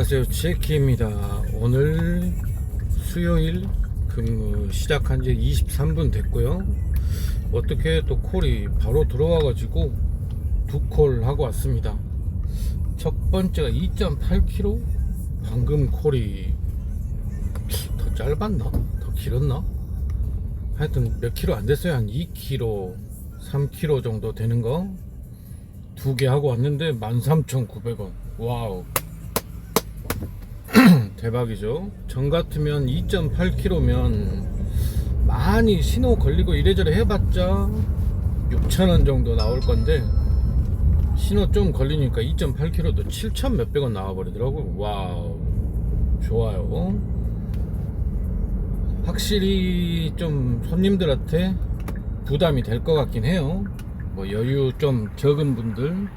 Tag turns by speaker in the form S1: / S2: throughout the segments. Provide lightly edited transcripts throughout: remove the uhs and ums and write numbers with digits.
S1: 안녕하세요, 제키입니다. 오늘 수요일 근무 시작한 지 23분 됐고요. 어떻게 또 콜이 바로 들어와 가지고 두 콜 하고 왔습니다. 첫 번째가 2.8km. 방금 콜이 더 짧았나? 더 길었나? 하여튼 몇 킬로 안 됐어요. 한 2km 3km 정도 되는 거 두 개 하고 왔는데 13,900원. 와우, 대박이죠. 전 같으면 2.8km면 많이 신호 걸리고 이래저래 해봤자 6,000원 정도 나올 건데, 신호 좀 걸리니까 2.8km도 7,000 몇백 원 나와버리더라고요. 와우, 좋아요. 확실히 좀 손님들한테 부담이 될 것 같긴 해요. 뭐 여유 좀 적은 분들,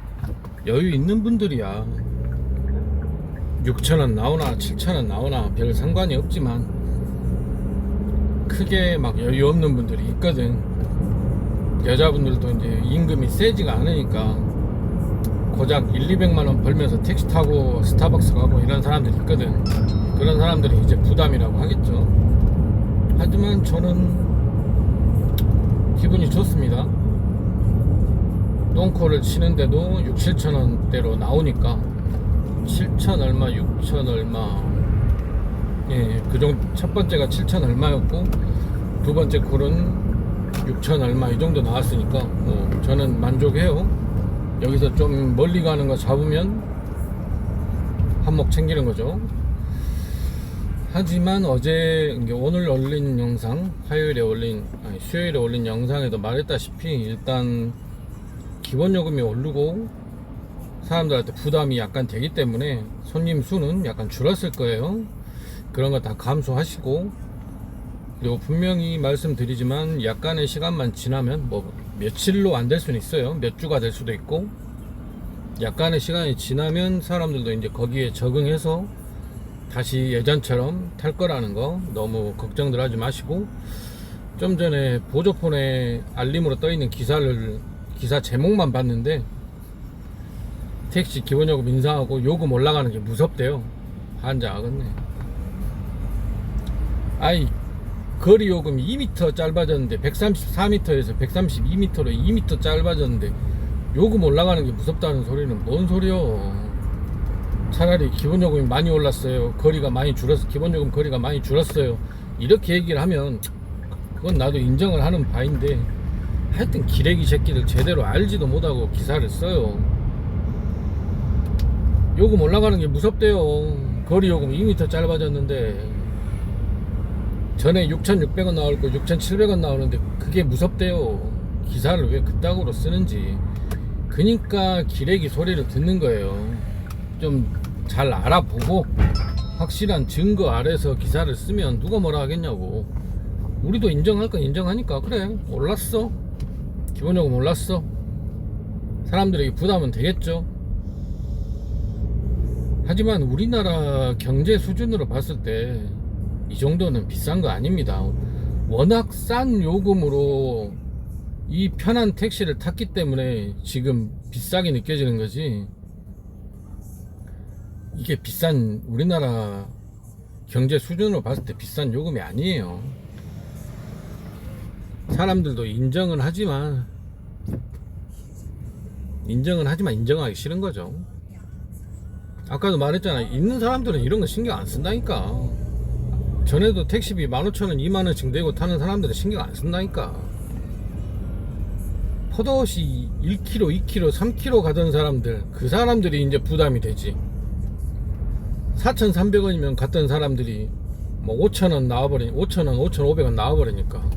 S1: 여유 있는 분들이야 6,000원 나오나 7,000원 나오나 별 상관이 없지만, 크게 막 여유 없는 분들이 있거든. 여자분들도 이제 임금이 세지가 않으니까 고작 1,200만원 벌면서 택시 타고 스타벅스 가고 이런 사람들이 있거든. 그런 사람들이 이제 부담이라고 하겠죠. 하지만 저는 기분이 좋습니다. 똥콜을 치는데도 6, 7천원대로 나오니까 7천 얼마, 6천 얼마, 예, 그 정도. 첫 번째가 7천 얼마였고 두 번째 콜은 6천 얼마 이 정도 나왔으니까 뭐 저는 만족해요. 여기서 좀 멀리 가는 거 잡으면 한몫 챙기는 거죠. 하지만 오늘 올린 영상, 수요일에 올린 영상에도 말했다시피 일단 기본 요금이 오르고 사람들한테 부담이 약간 되기 때문에 손님 수는 약간 줄었을 거예요. 그런 거 다 감수하시고, 그리고 분명히 말씀드리지만 약간의 시간만 지나면, 뭐 며칠로 안 될 수는 있어요. 몇 주가 될 수도 있고, 약간의 시간이 지나면 사람들도 이제 거기에 적응해서 다시 예전처럼 탈 거라는 거 너무 걱정들 하지 마시고, 좀 전에 보조폰에 알림으로 떠 있는 기사 제목만 봤는데 택시 기본요금 인상하고 요금 올라가는 게 무섭대요. 환장하겠네. 아이, 거리 요금이 2m 짧아졌는데 134m에서 132m로 2m 짧아졌는데 요금 올라가는 게 무섭다는 소리는 뭔 소리요. 차라리 기본요금이 많이 올랐어요, 거리가 많이 줄었어, 기본요금 거리가 많이 줄었어요, 이렇게 얘기를 하면 그건 나도 인정을 하는 바인데, 하여튼 기레기 새끼들 제대로 알지도 못하고 기사를 써요. 요금 올라가는 게 무섭대요. 거리 요금 2m 짧아졌는데 전에 6,600원 나올 거 6,700원 나오는데 그게 무섭대요. 기사를 왜 그따구로 쓰는지. 그니까 기레기 소리를 듣는 거예요. 좀 잘 알아보고 확실한 증거 아래서 기사를 쓰면 누가 뭐라 하겠냐고. 우리도 인정할 건 인정하니까, 그래, 올랐어, 기본요금 올랐어, 사람들에게 부담은 되겠죠. 하지만 우리나라 경제 수준으로 봤을 때 이 정도는 비싼 거 아닙니다. 워낙 싼 요금으로 이 편한 택시를 탔기 때문에 지금 비싸게 느껴지는 거지, 이게 비싼, 우리나라 경제 수준으로 봤을 때 비싼 요금이 아니에요. 사람들도 인정은 하지만 인정하기 싫은 거죠. 아까도 말했잖아, 있는 사람들은 이런 거 신경 안 쓴다니까. 전에도 택시비 15,000원 20,000원씩 내고 타는 사람들은 신경 안 쓴다니까. 포도시 1km 2km 3km 가던 사람들, 그 사람들이 이제 부담이 되지. 4,300원이면 갔던 사람들이 뭐 5,000원 나와버리니, 5,000원 5,500원 나와버리니까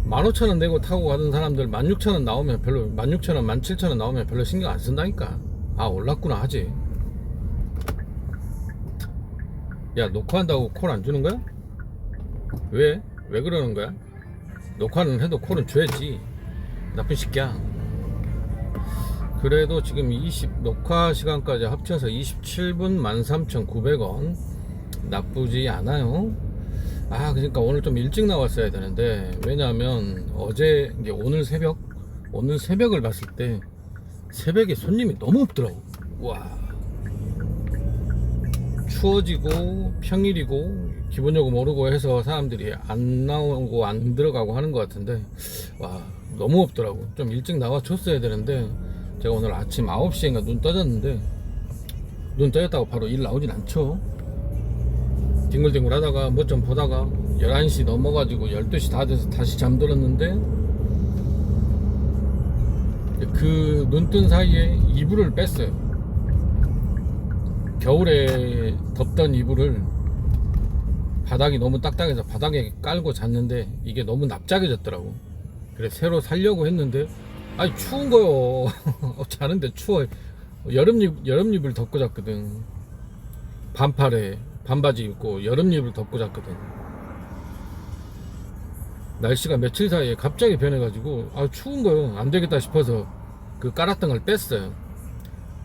S1: 15,000원 내고 타고 가던 사람들 16,000원 나오면 별로, 16,000원 17,000원 나오면 별로 신경 안 쓴다니까. 아, 올랐구나 하지. 야, 녹화한다고 콜 안 주는 거야? 왜 그러는 거야? 녹화는 해도 콜은 줘야지, 나쁜 새끼야. 그래도 지금 녹화 시간까지 합쳐서 27분 13,900원 나쁘지 않아요. 그러니까 오늘 좀 일찍 나왔어야 되는데, 왜냐하면 오늘 새벽을 봤을 때 새벽에 손님이 너무 없더라고. 와, 추워지고 평일이고 기본요금 오르고 해서 사람들이 안 나오고 안 들어가고 하는 것 같은데, 와, 너무 없더라고. 좀 일찍 나와 줬어야 되는데, 제가 오늘 아침 9시인가 눈 떠졌는데, 눈 떠졌다고 바로 일 나오진 않죠. 뒹굴뒹굴 하다가 뭐 좀 보다가 11시 넘어가지고 12시 다 돼서 다시 잠들었는데, 그 눈 뜬 사이에 이불을 뺐어요. 겨울에 덥던 이불을 바닥이 너무 딱딱해서 바닥에 깔고 잤는데 이게 너무 납작해졌더라고. 그래 새로 살려고 했는데, 아니 추운 거요. 자는데 추워. 여름입을 덮고 잤거든. 반팔에 반바지 입고 여름입을 덮고 잤거든. 날씨가 며칠 사이에 갑자기 변해가지고 추운 거요. 안 되겠다 싶어서 그 깔았던 걸 뺐어요.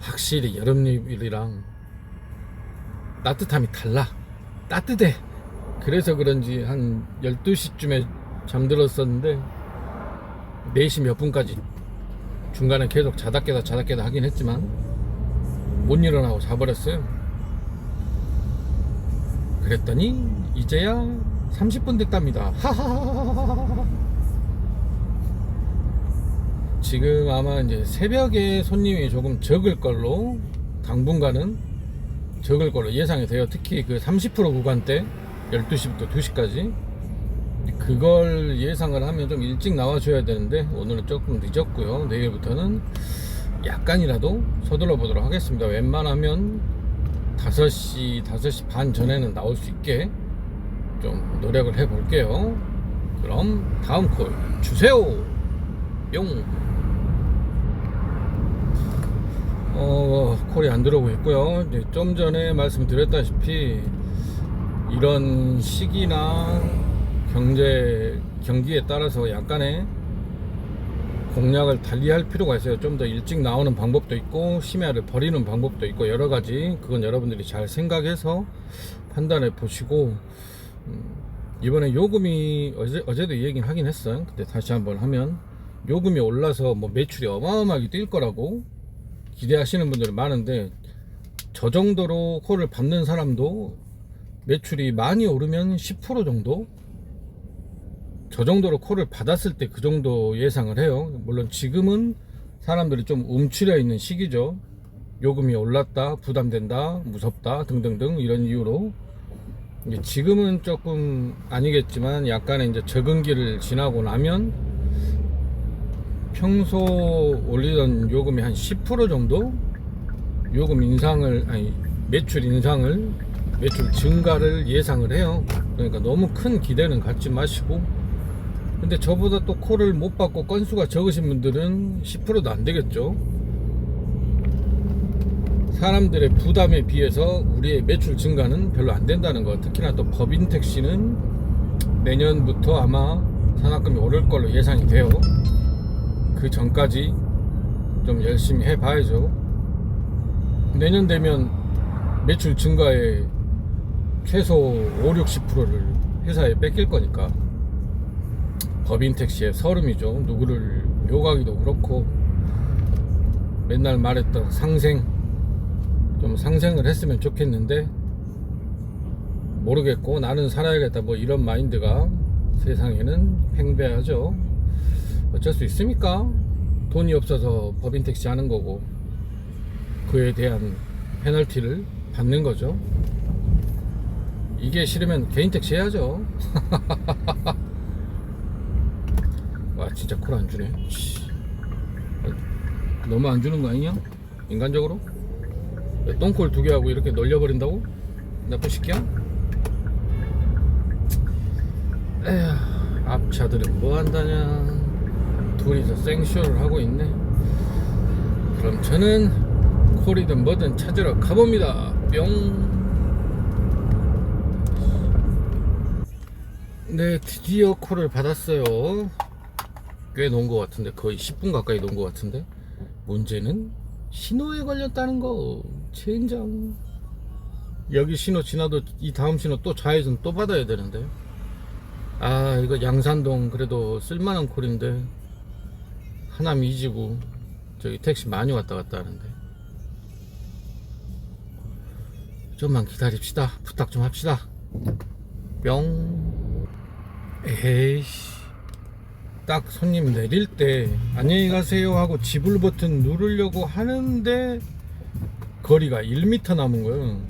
S1: 확실히 여름입이랑 따뜻함이 달라. 따뜻해. 그래서 그런지 한 12시쯤에 잠들었었는데 4시 몇 분까지 중간에 계속 자다 깨다 하긴 했지만 못 일어나고 자버렸어요. 그랬더니 이제야 30분 됐답니다. 하하하하하. 지금 아마 이제 새벽에 손님이 조금 적을 걸로, 당분간은 적을 걸로 예상이 돼요. 특히 그 30% 구간대 12시부터 2시까지 그걸 예상을 하면 좀 일찍 나와줘야 되는데, 오늘은 조금 늦었고요. 내일부터는 약간이라도 서둘러 보도록 하겠습니다. 웬만하면 5시 반 전에는 나올 수 있게 좀 노력을 해 볼게요. 그럼 다음 콜 주세요. 뿅. 콜이 안 들어오고 있고요. 이제 좀 전에 말씀드렸다시피 이런 시기나 경기에 따라서 약간의 공략을 달리할 필요가 있어요. 좀 더 일찍 나오는 방법도 있고 심야를 버리는 방법도 있고 여러 가지, 그건 여러분들이 잘 생각해서 판단해 보시고, 이번에 요금이 어제도 이 얘기는 하긴 했어요. 근데 다시 한번 하면, 요금이 올라서 뭐 매출이 어마어마하게 뛸 거라고 기대하시는 분들이 많은데, 저 정도로 콜을 받는 사람도 매출이 많이 오르면 10% 정도, 저 정도로 콜을 받았을 때 그 정도 예상을 해요. 물론 지금은 사람들이 좀 움츠려 있는 시기죠. 요금이 올랐다, 부담된다, 무섭다 등등등 이런 이유로. 지금은 조금 아니겠지만 약간의 이제 적응기를 지나고 나면 평소 올리던 요금이 한 10% 정도 요금 인상을, 매출 인상을, 매출 증가를 예상을 해요. 그러니까 너무 큰 기대는 갖지 마시고, 근데 저보다 또 콜을 못 받고 건수가 적으신 분들은 10%도 안 되겠죠. 사람들의 부담에 비해서 우리의 매출 증가는 별로 안 된다는 거. 특히나 또 법인 택시는 내년부터 아마 산학금이 오를 걸로 예상이 돼요. 그 전까지 좀 열심히 해 봐야죠. 내년 되면 매출 증가에 최소 5-60%를 회사에 뺏길 거니까 법인 택시의 서름이죠. 누구를 욕하기도 그렇고, 맨날 말했던 상생, 좀 상생을 했으면 좋겠는데 모르겠고, 나는 살아야겠다 뭐 이런 마인드가 세상에는 팽배하죠. 어쩔 수 있습니까? 돈이 없어서 법인 택시 하는 거고 그에 대한 페널티를 받는 거죠. 이게 싫으면 개인 택시 해야죠. 와, 진짜 콜 안 주네. 너무 안 주는 거 아니냐? 인간적으로? 똥콜 2개 하고 이렇게 놀려버린다고? 나쁜 새끼야? 에휴, 앞차들은 뭐 한다냐. 둘이서 생쇼를 하고 있네. 그럼 저는 콜이든 뭐든 찾으러 가봅니다. 뿅. 네, 드디어 콜을 받았어요. 꽤 놓은 것 같은데, 거의 10분 가까이 놓은 것 같은데, 문제는 신호에 걸렸다는 거. 젠장. 여기 신호 지나도 이 다음 신호 또 좌회전 또 받아야 되는데, 이거 양산동 그래도 쓸만한 콜인데 하남 이지구 저기 택시 많이 왔다 갔다 하는데 좀만 기다립시다. 부탁 좀 합시다. 뿅. 에이씨, 딱 손님 내릴 때 안녕히 가세요 하고 지불 버튼 누르려고 하는데 거리가 1m 남은 거예요.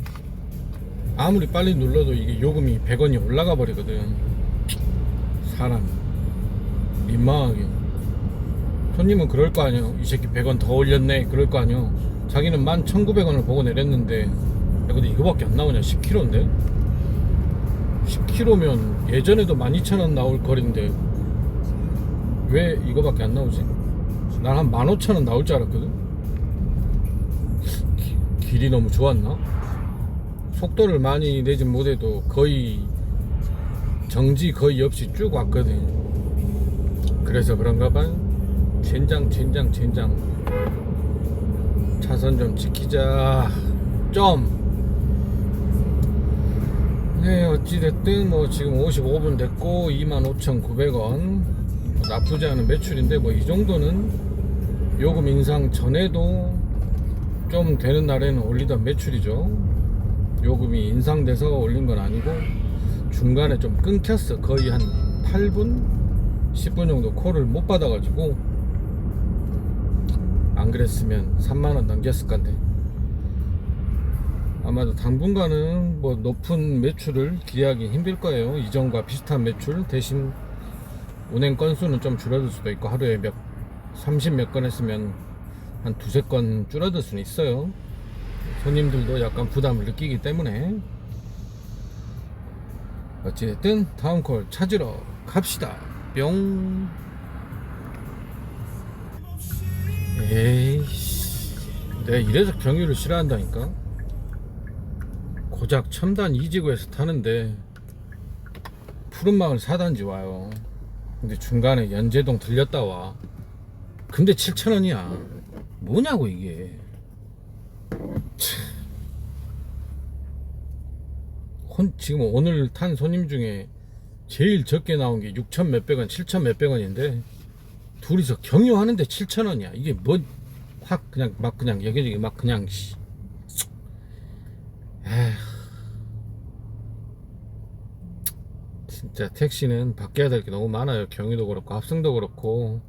S1: 아무리 빨리 눌러도 이게 요금이 100원이 올라가 버리거든. 사람 민망하게. 손님은 그럴 거 아니에요. 이 새끼 100원 더 올렸네 그럴 거 아니에요. 자기는 11,900원을 보고 내렸는데, 야 근데 이거밖에 안 나오냐. 10km인데 10km면 예전에도 12,000원 나올 거리인데 왜 이거밖에 안 나오지? 난 한 15,000원 나올 줄 알았거든. 길이 너무 좋았나? 속도를 많이 내진 못해도 거의 정지 거의 없이 쭉 왔거든. 그래서 그런가 봐. 젠장 차선 좀 지키자 좀. 네, 어찌됐든 뭐 지금 55분 됐고 25,900원 나쁘지 않은 매출인데, 뭐 이 정도는 요금 인상 전에도 좀 되는 날에는 올리던 매출이죠. 요금이 인상돼서 올린 건 아니고 중간에 좀 끊겼어. 거의 한 8분 10분 정도 콜을 못 받아가지고, 안 그랬으면 3만원 넘겼을 건데, 아마도 당분간은 뭐 높은 매출을 기대하기 힘들 거예요. 이전과 비슷한 매출 대신 운행 건수는 좀 줄어들 수도 있고, 하루에 30 몇 건 했으면 한 두세 건 줄어들 수는 있어요. 손님들도 약간 부담을 느끼기 때문에. 어쨌든 다음 콜 찾으러 갑시다. 뿅. 에이씨, 내가 이래서 경유를 싫어한다니까. 고작 첨단 2지구에서 타는데 푸른마을 4단지 와요. 근데 중간에 연제동 들렸다 와. 근데 7,000원이야 뭐냐고 이게. 지금 오늘 탄 손님 중에 제일 적게 나온 게 6천 몇백 원, 7천 몇백 원인데 둘이서 경유하는데 7,000원이야. 이게 뭐 확 그냥 막 그냥 여기저기 막 그냥 에휴, 진짜 택시는 바뀌어야 될 게 너무 많아요. 경유도 그렇고 합승도 그렇고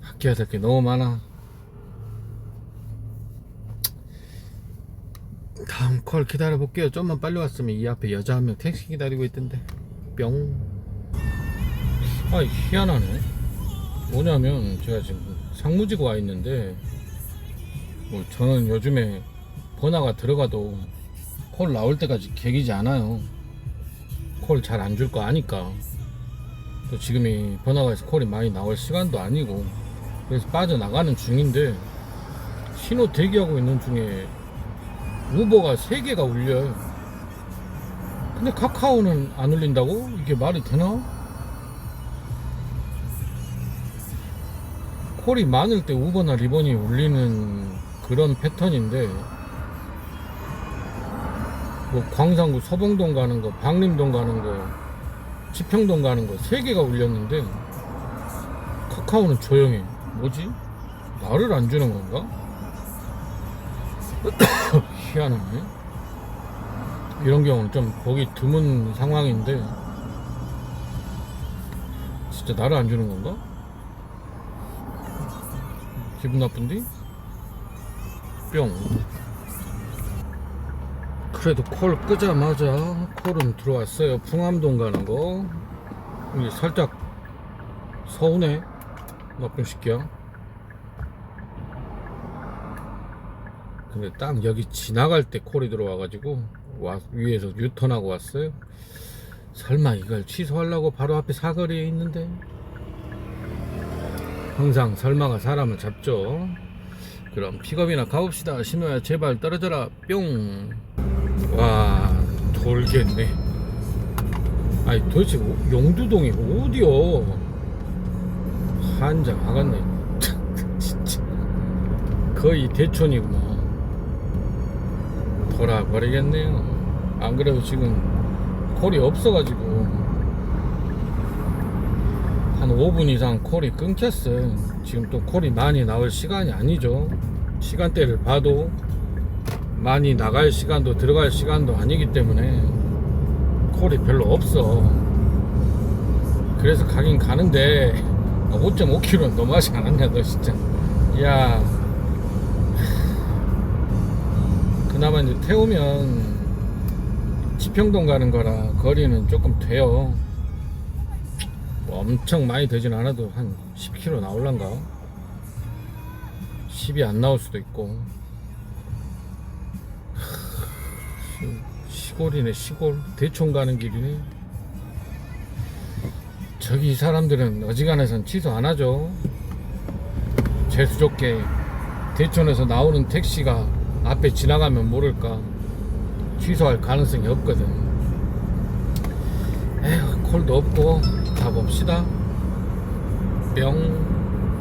S1: 바뀌어야 될 게 너무 많아. 다음 콜 기다려 볼게요. 좀만 빨리 왔으면 이 앞에 여자 한 명 택시 기다리고 있던데. 뿅. 아, 희한하네. 뭐냐면 제가 지금 상무지구 와 있는데, 뭐 저는 요즘에 번화가 들어가도 콜 나올 때까지 개기지 않아요. 콜 잘 안 줄 거 아니까. 또 지금이 번화가에서 콜이 많이 나올 시간도 아니고, 그래서 빠져나가는 중인데, 신호 대기하고 있는 중에 우버가 3개가 울려요. 근데 카카오는 안 울린다고? 이게 말이 되나? 콜이 많을 때 우버나 리본이 울리는 그런 패턴인데, 뭐 광산구 서봉동 가는 거, 박림동 가는 거, 지평동 가는 거 3개가 울렸는데 카카오는 조용해. 뭐지? 나를 안 주는 건가? 희한하네. 이런 경우는 좀 보기 드문 상황인데, 진짜 나를 안 주는 건가? 기분 나쁜데? 뿅. 그래도 콜 끄자마자 콜은 들어왔어요. 풍암동 가는 거. 이게 살짝 서운해. 나쁜 새끼야. 근데 딱 여기 지나갈 때 콜이 들어와가지고 위에서 유턴하고 왔어요. 설마 이걸 취소하려고 바로 앞에 사거리에 있는데. 항상 설마가 사람을 잡죠. 그럼 픽업이나 가봅시다. 신호야 제발 떨어져라. 뿅. 와, 돌겠네. 아니 도대체 용두동이 어디요? 한장 하겠네. 진짜 거의 대촌이구나. 돌아버리겠네요. 안 그래도 지금 콜이 없어가지고 한 5분 이상 콜이 끊겼어요. 지금 또 콜이 많이 나올 시간이 아니죠. 시간대를 봐도 많이 나갈 시간도 들어갈 시간도 아니기 때문에 콜이 별로 없어. 그래서 가긴 가는데 5.5km는 너무하지 않았냐 너 진짜. 야, 그나마 이제 태우면 지평동 가는 거라 거리는 조금 돼요. 뭐 엄청 많이 되진 않아도 한 10km 나올란가? 10이 안 나올 수도 있고. 시골이네 시골. 대촌 가는 길이네. 저기 이 사람들은 어지간해선 취소 안 하죠. 재수좋게 대촌에서 나오는 택시가 앞에 지나가면 모를까 취소할 가능성이 없거든. 에휴, 콜도 없고 가봅시다. 뿅.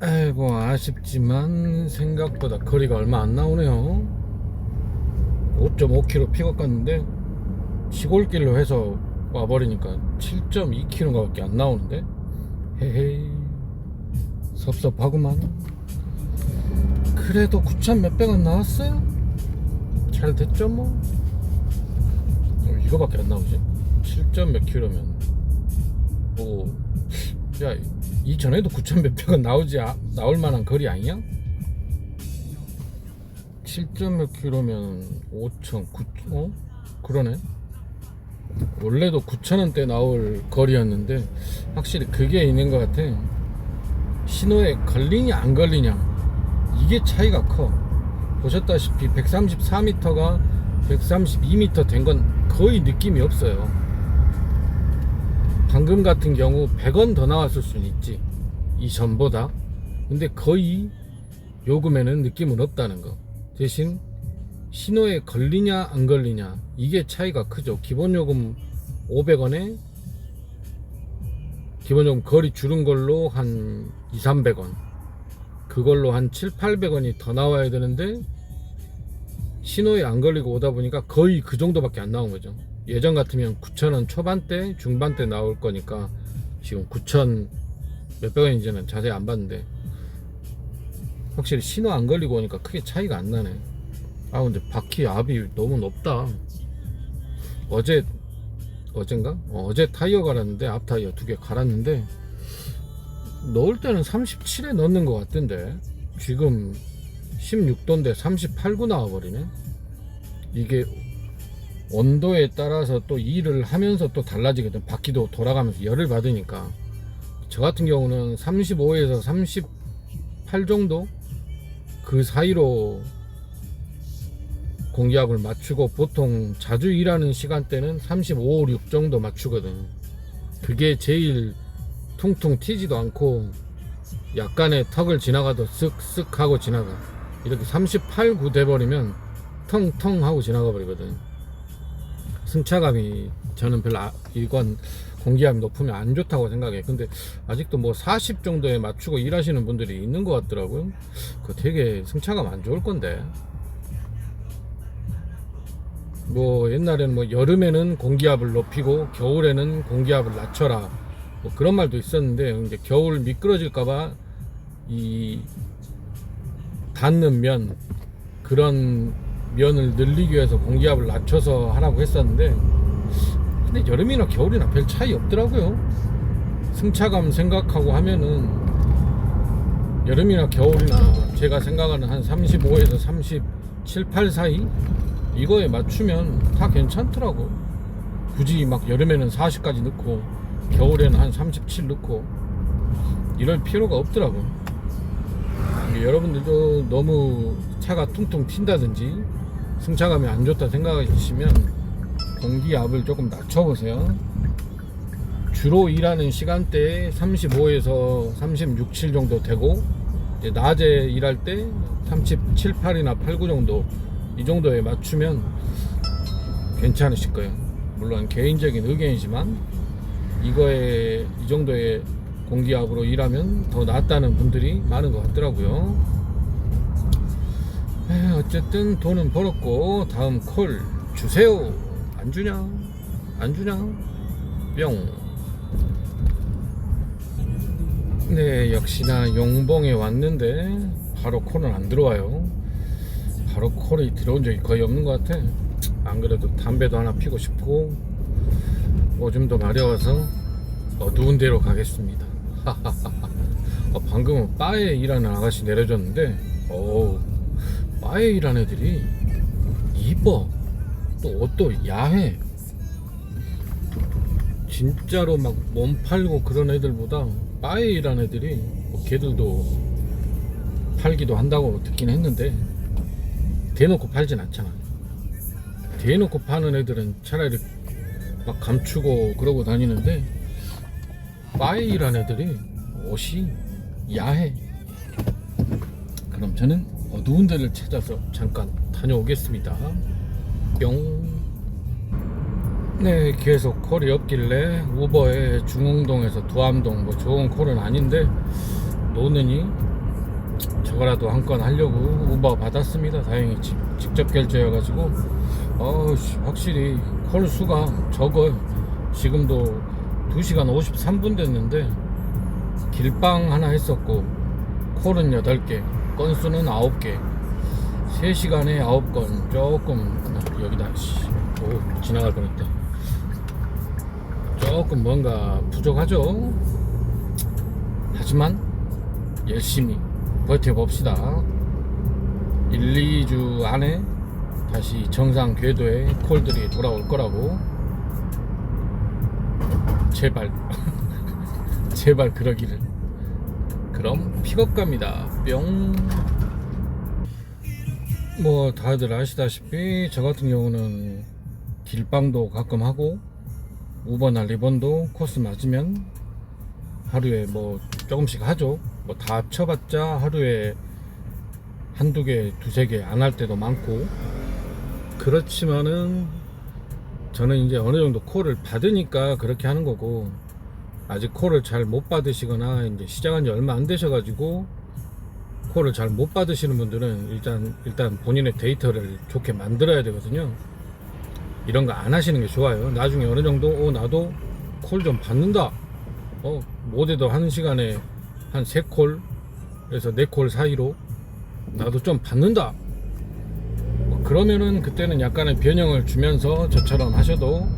S1: 아이고, 아쉽지만 생각보다 거리가 얼마 안 나오네요. 5.5km 픽업 갔는데 시골길로 해서 와버리니까 7.2km 밖에 안 나오는데, 헤헤이, 섭섭하구만. 그래도 9,000 몇백원 나왔어요. 잘 됐죠 뭐. 이거밖에 안 나오지. 7점 몇 킬로면 뭐, 야, 이전에도 9,000 몇백원 나올 만한 거리 아니야? 7점 몇 킬로면 5,000, 9, 그러네. 원래도 9,000원대 나올 거리였는데 확실히 그게 있는 것 같아. 신호에 걸리냐 안 걸리냐, 이게 차이가 커. 보셨다시피 134m가 132m 된 건 거의 느낌이 없어요. 방금 같은 경우 100원 더 나왔을 수는 있지, 이전보다. 근데 거의 요금에는 느낌은 없다는 거. 대신 신호에 걸리냐 안 걸리냐, 이게 차이가 크죠. 기본요금 500원에 기본요금 거리 줄은 걸로 한 200~300원, 그걸로 한 700~800원이 더 나와야 되는데 신호에 안 걸리고 오다 보니까 거의 그 정도밖에 안 나온 거죠. 예전 같으면 9,000원 초반대 중반대 나올 거니까 지금 9,000 몇백 원인지는 자세히 안 봤는데 확실히 신호 안 걸리고 오니까 크게 차이가 안 나네. 아, 근데 바퀴 압이 너무 높다. 어젠가? 어제 타이어 갈았는데, 앞 타이어 2개 갈았는데 넣을 때는 37에 넣는 것 같던데 지금 16도인데 38구 나와버리네. 이게 온도에 따라서 또 일을 하면서 또 달라지거든. 바퀴도 돌아가면서 열을 받으니까. 저 같은 경우는 35에서 38 정도 그 사이로 공기압을 맞추고, 보통 자주 일하는 시간대는 35, 6 정도 맞추거든. 그게 제일 퉁퉁 튀지도 않고 약간의 턱을 지나가도 쓱쓱 하고 지나가. 이렇게 38, 9 돼버리면 텅텅 하고 지나가 버리거든. 승차감이 저는 별로 이건 공기압이 높으면 안 좋다고 생각해. 근데 아직도 뭐 40 정도에 맞추고 일하시는 분들이 있는 것 같더라고요. 그거 되게 승차감 안 좋을 건데. 뭐 옛날에는 뭐 여름에는 공기압을 높이고 겨울에는 공기압을 낮춰라, 뭐 그런 말도 있었는데, 이제 겨울 미끄러질까봐 이 닿는 면, 그런 면을 늘리기 위해서 공기압을 낮춰서 하라고 했었는데, 근데 여름이나 겨울이나 별 차이 없더라고요. 승차감 생각하고 하면은 여름이나 겨울이나 제가 생각하는 한 35에서 37, 8 사이 이거에 맞추면 다 괜찮더라고. 굳이 막 여름에는 40까지 넣고 겨울에는 한 37 넣고 이럴 필요가 없더라고. 여러분들도 너무 차가 퉁퉁 튄다든지 승차감이 안 좋다 생각하시면 공기압을 조금 낮춰보세요. 주로 일하는 시간대에 35에서 36, 7 정도 되고, 이제 낮에 일할 때 37, 8이나 8, 9 정도, 이 정도에 맞추면 괜찮으실 거예요. 물론 개인적인 의견이지만 이거에 이 정도의 공기압으로 일하면 더 낫다는 분들이 많은 것 같더라고요. 어쨌든 돈은 벌었고 다음 콜 주세요. 안 주냐? 안 주냐? 뿅. 네, 역시나 용봉에 왔는데 바로 콜은 안 들어와요. 바로 콜이 들어온 적이 거의 없는 것 같아. 안 그래도 담배도 하나 피고 싶고 오줌도 마려워서 어두운 데로 가겠습니다. 방금은 바에 일하는 아가씨 내려줬는데 바에 일하는 애들이 이뻐. 또 옷도 야해. 진짜로 막 몸 팔고 그런 애들보다 바에 일하는 애들이 걔들도 팔기도 한다고 듣긴 했는데 대놓고 팔진 않잖아. 대놓고 파는 애들은 차라리 막 감추고 그러고 다니는데 바에 일하는 애들이 옷이 야해. 그럼 저는 어두운 데를 찾아서 잠깐 다녀오겠습니다. 뿅. 네, 계속 콜이 없길래 우버에 중흥동에서 두암동 뭐 좋은 콜은 아닌데 노느니 저거라도 한 건 하려고 우버 받았습니다. 다행히 직접 결제여가지고 확실히 콜 수가 적어요. 지금도 2시간 53분 됐는데 길빵 하나 했었고 콜은 8개, 건수는 9개, 3시간에 9건. 조금 여기다 지나갈 뻔했다. 조금 뭔가 부족하죠. 하지만 열심히 버텨봅시다. 1, 2주 안에 다시 정상 궤도에 콜들이 돌아올 거라고. 제발 제발 그러기를. 그럼 픽업 갑니다. 뿅. 뭐 다들 아시다시피 저 같은 경우는 길빵도 가끔 하고 우버나 리본도 코스 맞으면 하루에 뭐 조금씩 하죠. 뭐 다 합쳐봤자 하루에 한두 개, 두세 개 안 할 때도 많고. 그렇지만은 저는 이제 어느 정도 콜을 받으니까 그렇게 하는 거고, 아직 콜을 잘 못 받으시거나 이제 시작한 지 얼마 안 되셔가지고 콜을 잘 못 받으시는 분들은 일단 본인의 데이터를 좋게 만들어야 되거든요. 이런 거 안 하시는 게 좋아요. 나중에 어느 정도 나도 콜 좀 받는다, 못해도 한 시간에 한 3콜에서 4콜 사이로 나도 좀 받는다, 그러면은 그때는 약간의 변형을 주면서 저처럼 하셔도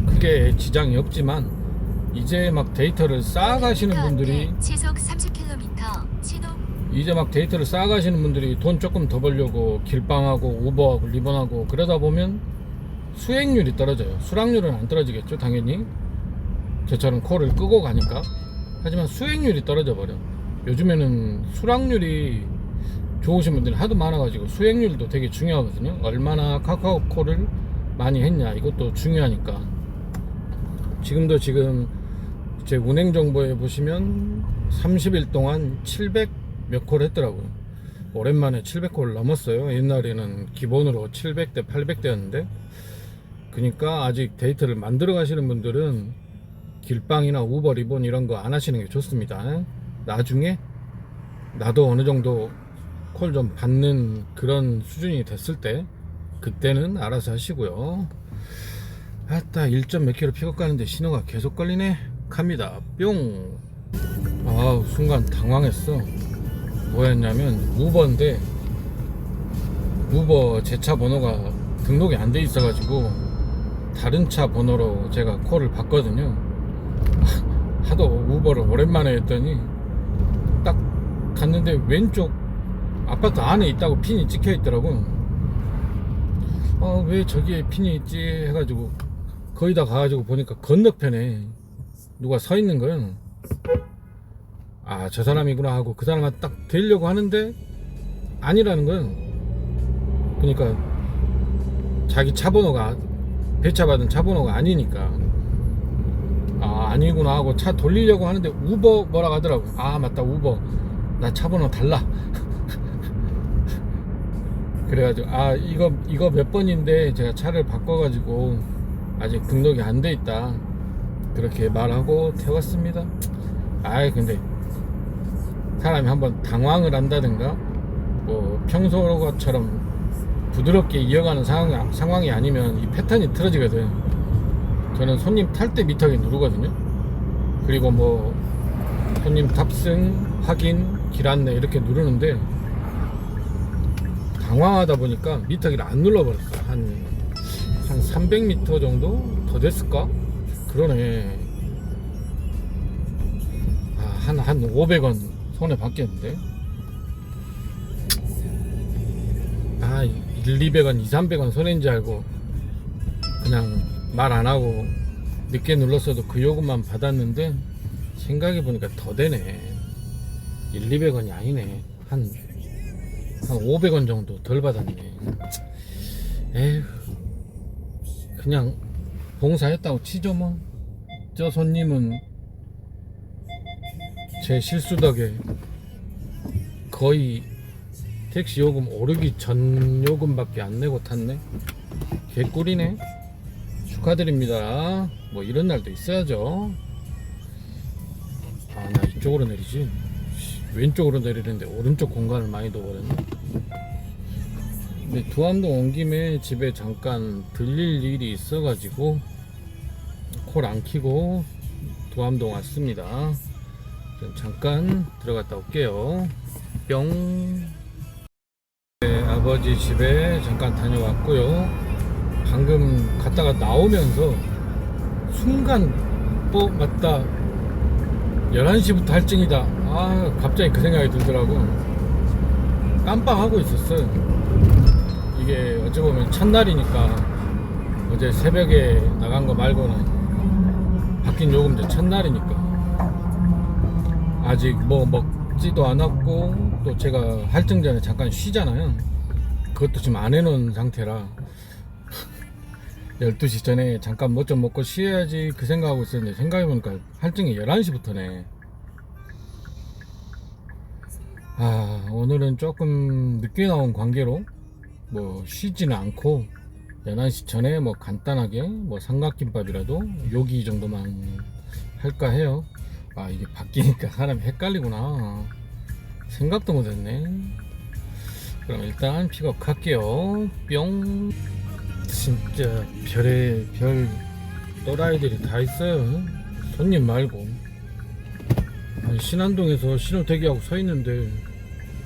S1: 크게 지장이 없지만, 이제 막 데이터를 쌓아가시는 분들이
S2: 시속 30km 신호.
S1: 이제 막 데이터를 쌓아가시는 분들이 돈 조금 더 벌려고 길빵하고 우버하고 리본하고 그러다 보면 수익률이 떨어져요. 수락률은 안 떨어지겠죠, 당연히. 저처럼 콜을 끄고 가니까. 하지만 수익률이 떨어져 버려. 요즘에는 수락률이 좋으신 분들이 하도 많아가지고 수익률도 되게 중요하거든요. 얼마나 카카오 콜을 많이 했냐, 이것도 중요하니까. 지금 제 운행 정보에 보시면 30일 동안 700 몇 콜 했더라고요. 오랜만에 700콜 넘었어요. 옛날에는 기본으로 700대 800대였는데 그러니까 아직 데이터를 만들어 가시는 분들은 길빵이나 우버 리본 이런 거 안 하시는 게 좋습니다. 나중에 나도 어느 정도 콜 좀 받는 그런 수준이 됐을 때 그때는 알아서 하시고요. 아따 1점 몇 킬로 픽업 가는데 신호가 계속 걸리네. 갑니다. 뿅. 순간 당황했어. 뭐였냐면 우버인데 우버 제 차 번호가 등록이 안 돼 있어가지고 다른 차 번호로 제가 콜을 받거든요. 하도 우버를 오랜만에 했더니 딱 갔는데 왼쪽 아파트 안에 있다고 핀이 찍혀 있더라고. 왜 저기에 핀이 있지 해가지고 거기다 가가지고 보니까 건너편에 누가 서 있는 거예요. 저 사람이구나 하고 그 사람한테 딱 대려고 하는데 아니라는 거예요. 그러니까 자기 차 번호가 배차받은 차 번호가 아니니까 아니구나 하고 차 돌리려고 하는데 우버 뭐라고 하더라고. 맞다, 우버 나 차 번호 달라. 그래가지고 이거 몇 번인데 제가 차를 바꿔가지고 아직 등록이 안 돼 있다, 그렇게 말하고 태웠습니다. 근데 사람이 한번 당황을 한다든가 뭐 평소처럼 부드럽게 이어가는 상황이 아니면 이 패턴이 틀어지거든. 저는 손님 탈 때 미터기 누르거든요. 그리고 뭐 손님 탑승, 확인, 길 안내 이렇게 누르는데 방황하다 보니까 미터기를 안 눌러버렸어. 한 300m 정도 더 됐을까? 그러네. 한 500원 손에 받겠는데. 1, 200원, 2, 300원 손해인 줄 알고 그냥 말 안 하고 늦게 눌렀어도 그 요금만 받았는데 생각해보니까 더 되네. 1, 200원이 아니네. 한 500원 정도 덜 받았네. 에휴, 그냥 봉사했다고 치죠 뭐. 저 손님은 제 실수 덕에 거의 택시 요금 오르기 전 요금밖에 안 내고 탔네. 개꿀이네. 축하드립니다. 뭐 이런 날도 있어야죠. 나 이쪽으로 내리지. 왼쪽으로 내리는데 오른쪽 공간을 많이 둬버렸네. 근데 두암동 온 김에 집에 잠깐 들릴 일이 있어가지고 콜 안 키고 두암동 왔습니다. 잠깐 들어갔다 올게요. 뿅. 네, 아버지 집에 잠깐 다녀왔고요. 방금 갔다가 나오면서 순간 맞다, 11시부터 할증이다. 갑자기 그 생각이 들더라고. 깜빡하고 있었어요. 이게 어찌 보면 첫날이니까, 어제 새벽에 나간 거 말고는 바뀐 요금제 첫날이니까 아직 뭐 먹지도 않았고, 또 제가 할증 전에 잠깐 쉬잖아요. 그것도 지금 안 해놓은 상태라 12시 전에 잠깐 뭐 좀 먹고 쉬어야지 그 생각하고 있었는데, 생각해보니까 할증이 11시부터네. 오늘은 조금 늦게 나온 관계로 뭐 쉬지는 않고 11시 전에 뭐 간단하게 뭐 삼각김밥이라도 요기 정도만 할까 해요. 이게 바뀌니까 사람이 헷갈리구나. 생각도 못했네. 그럼 일단 픽업 갈게요. 뿅. 진짜 별의 별 또라이들이 다 있어요. 손님 말고. 신안동에서 신호 대기하고 서 있는데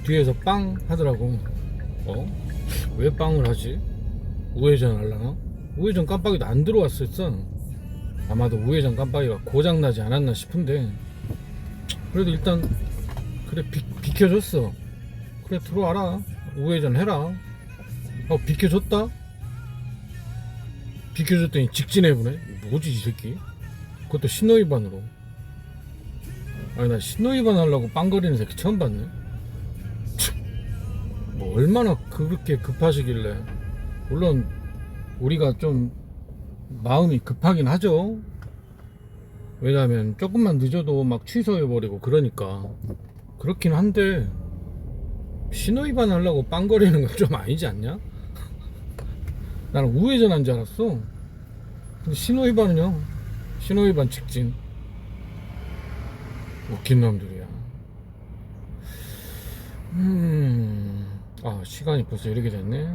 S1: 뒤에서 빵 하더라고. 왜 빵을 하지? 우회전 하려나? 우회전 깜빡이도 안 들어왔었어. 아마도 우회전 깜빡이가 고장나지 않았나 싶은데, 그래도 일단 그래 비켜줬어. 그래 들어와라, 우회전 해라. 비켜줬다? 비켜줬더니 직진해보네. 뭐지 이 새끼? 그것도 신호위반으로. 나 신호위반 하려고 빵거리는 새끼 처음 봤네. 뭐 얼마나 그렇게 급하시길래. 물론 우리가 좀 마음이 급하긴 하죠. 왜냐면 조금만 늦어도 막 취소해버리고 그러니까. 그렇긴 한데 신호위반 하려고 빵거리는 건 좀 아니지 않냐? 나는 우회전 한 줄 알았어. 근데 신호위반은요, 신호위반 직진. 웃긴 놈들이야. 시간이 벌써 이렇게 됐네.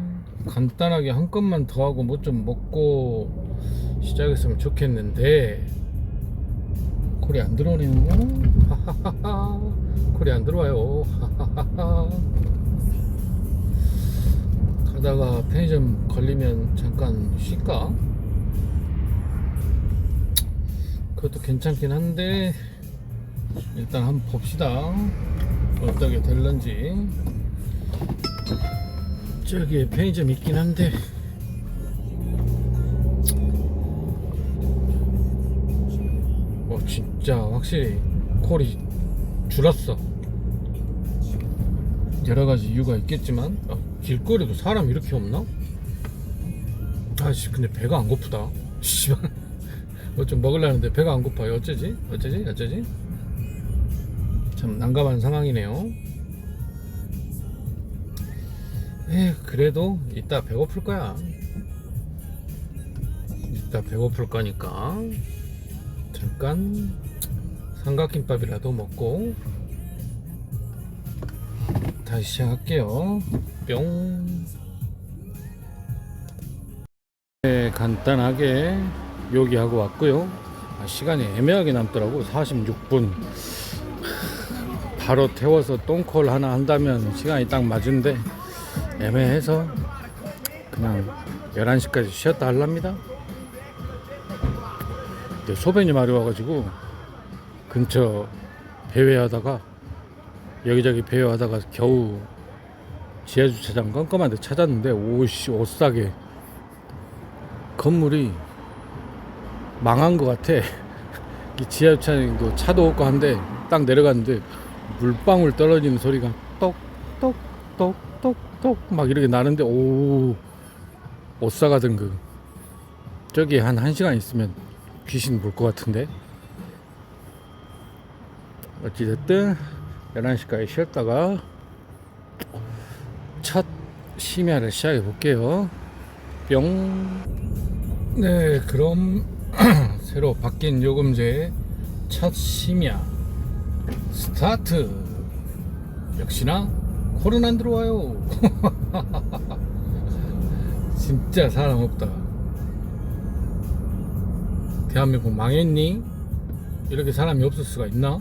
S1: 간단하게 한 건만 더 하고 뭐 좀 먹고 시작했으면 좋겠는데 콜이 안 들어오네요. 하하하하. 콜이 안 들어와요. 하하하하. 가다가 편의점 걸리면 잠깐 쉴까? 그것도 괜찮긴 한데 일단 한번 봅시다. 어떻게 될런지. 저기에 편의점 있긴 한데 진짜 확실히 콜이 줄었어. 여러가지 이유가 있겠지만 길거리도 사람 이렇게 없나? 근데 배가 안 고프다. 씨발. 뭐 좀 먹으려는데 배가 안 고파요. 어쩌지? 참 난감한 상황이네요. 그래도 이따 배고플 거야. 이따 배고플 거니까 잠깐 삼각김밥이라도 먹고 다시 시작할게요. 뿅. 간단하게 요기하고 왔고요. 시간이 애매하게 남더라고. 46분. 바로 태워서 똥콜 하나 한다면 시간이 딱 맞은데 애매해서 그냥 11시까지 쉬었다 할랍니다. 근데 소변이 말이 와가지고 근처 배회하다가 여기저기 배회하다가 겨우 지하주차장 껌껌한 데 찾았는데 오씨 오싸게 건물이 망한 것 같아. 이 지하주차장도 차도 없고 한데 딱 내려갔는데 물방울 떨어지는 소리가 똑똑똑똑똑 막 이렇게 나는데 오 오싸가 등급 저기 한 1시간 있으면 귀신 볼 것 같은데. 어찌됐든 11시까지 쉬었다가 첫 심야를 시작해 볼게요. 뿅. 네, 그럼 새로 바뀐 요금제의 첫 심야 스타트. 역시나 콜은 안 들어와요. 진짜 사람 없다. 대한민국 망했니? 이렇게 사람이 없을 수가 있나?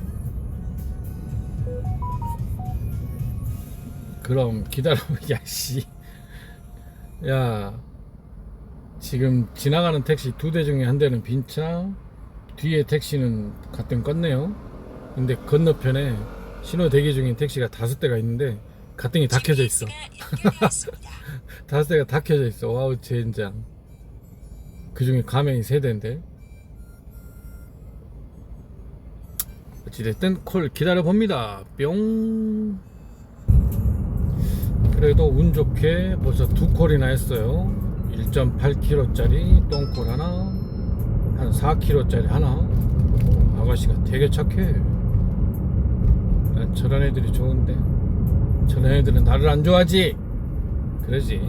S1: 그럼 기다려봐. 야씨 야 지금 지나가는 택시 2대 중에 한 대는 빈차, 뒤에 택시는 가뜩 껐네요. 근데 건너편에 신호 대기 중인 택시가 5대가 있는데 가뜩이 다 켜져 있어. 5대가 다 켜져 있어. 와우 젠장. 그 중에 가명이 3대인데. 어찌됐든 콜 기다려봅니다. 뿅. 그래도 운 좋게 벌써 2콜이나 했어요. 1.8kg짜리 똥콜 하나, 한 4kg짜리 하나. 아가씨가 되게 착해. 난 저런 애들이 좋은데 저런 애들은 나를 안 좋아하지. 그러지.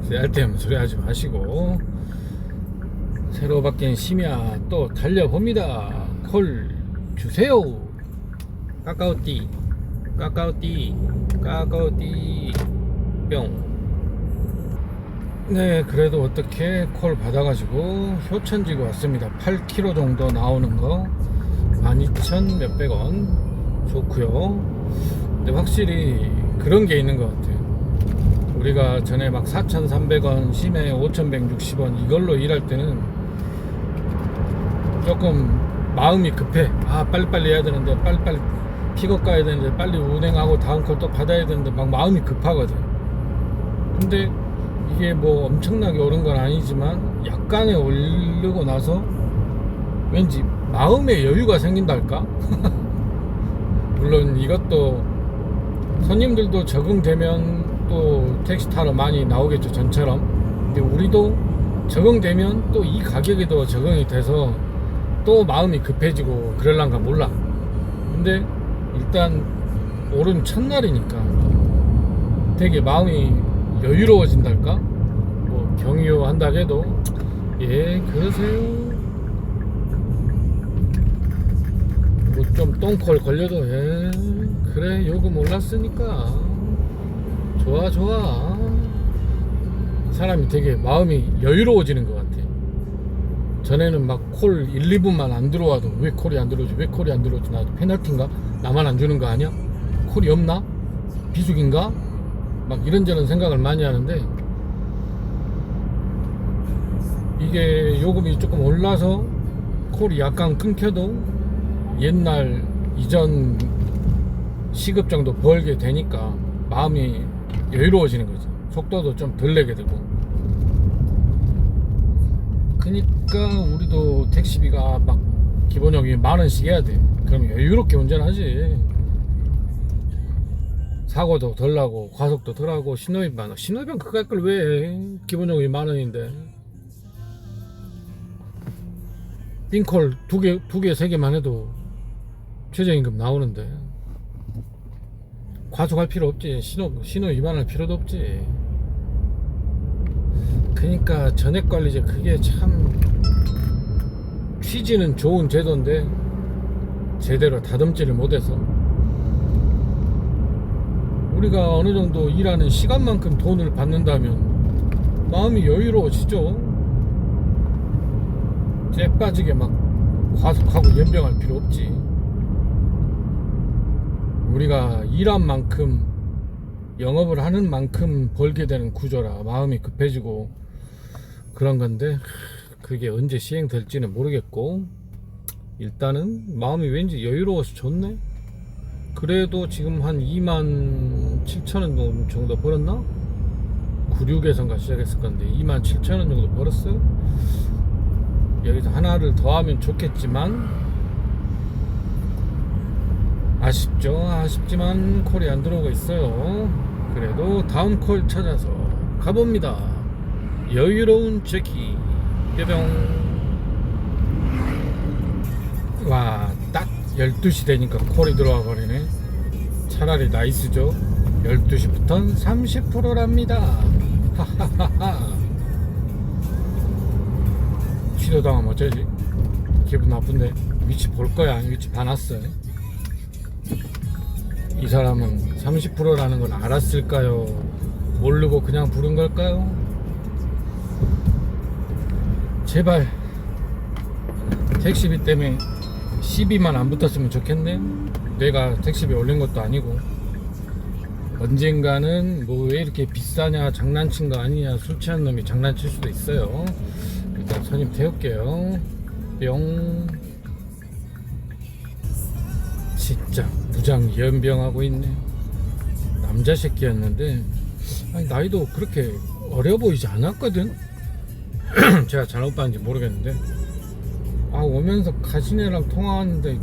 S1: 쓸데없는 소리 하지 마시고 새로 바뀐 심야 또 달려봅니다. 콜 주세요. 까까오띠 까까오띠 까까오띠 뿅. 네, 그래도 어떻게 콜 받아가지고 효천지구 왔습니다. 8km 정도 나오는 거 12,000 몇백 원 좋고요. 근데 확실히 그런 게 있는 것 같아요. 우리가 전에 막 4,300원 심해 5,160원 이걸로 일할 때는 조금 마음이 급해. 아 빨리빨리 해야 되는데, 빨리빨리 픽업 가야 되는데, 빨리 운행하고 다음 콜 또 받아야 되는데 막 마음이 급하거든. 근데 이게 뭐 엄청나게 오른 건 아니지만 약간의 오르고 나서 왠지 마음의 여유가 생긴달까? 물론 이것도 손님들도 적응되면 또 택시 타러 많이 나오겠죠, 전처럼. 근데 우리도 적응되면 또 이 가격에도 적응이 돼서 또 마음이 급해지고 그럴란가 몰라. 근데 일단 오른 첫날이니까 되게 마음이 여유로워진달까? 뭐 경유한다 해도 예 그러세요. 뭐 좀 똥콜 걸려도 예 그래 요금 올랐으니까 좋아 좋아. 사람이 되게 마음이 여유로워지는 것 같아. 전에는 막 콜 1, 2분만 안 들어와도 왜 콜이 안 들어오지, 왜 콜이 안 들어오지, 나 페널티인가, 나만 안 주는 거 아니야, 콜이 없나, 비수기인가, 막 이런저런 생각을 많이 하는데 이게 요금이 조금 올라서 콜이 약간 끊겨도 옛날 이전 시급 정도 벌게 되니까 마음이 여유로워지는 거지. 속도도 좀 덜 내게 되고. 그러니까 우리도 택시비가 막 기본요금이 10,000원씩 해야 돼. 그럼 여유롭게 운전하지. 사고도 덜 나고 과속도 덜 하고 신호위반 그거 할 걸 왜 해? 기본요금이 10,000원인데. 빙콜 2개, 3개만 해도 최저임금 나오는데 과속할 필요 없지. 신호 위반할 필요도 없지. 그러니까 전액관리제 그게 참 취지는 좋은 제도인데 제대로 다듬지를 못해서 우리가 어느 정도 일하는 시간만큼 돈을 받는다면 마음이 여유로워지죠. 째 빠지게 막 과속하고 연병할 필요 없지. 우리가 일한 만큼 영업을 하는 만큼 벌게 되는 구조라 마음이 급해지고 그런 건데 그게 언제 시행될지는 모르겠고 일단은 마음이 왠지 여유로워서 좋네. 그래도 지금 한 27,000원 정도 벌었나? 96에선가 시작했을 건데 27,000원 정도 벌었어요. 여기서 하나를 더 하면 좋겠지만 아쉽지만 콜이 안 들어오고 있어요. 그래도 다음 콜 찾아서 가봅니다. 여유로운 제키 뾰병. 와, 딱 12시 되니까 콜이 들어와 버리네. 차라리 나이스죠. 12시부터는 30%랍니다. 하하하하. 취소당하면 어쩌지? 기분 나쁜데. 위치 볼 거야. 위치 봐놨어요. 이 사람은 30%라는 걸 알았을까요? 모르고 그냥 부른 걸까요? 제발 택시비 때문에 시비만 안 붙었으면 좋겠네. 내가 택시비 올린 것도 아니고 언젠가는 뭐 왜 이렇게 비싸냐 장난친 거 아니냐 술 취한 놈이 장난칠 수도 있어요. 일단 손님 태울게요. 뿅. 진짜 무장 연병하고 있네. 남자 새끼였는데 아니, 나이도 그렇게 어려 보이지 않았거든. 제가 잘못 봤는지 모르겠는데 오면서 가시네랑 통화하는데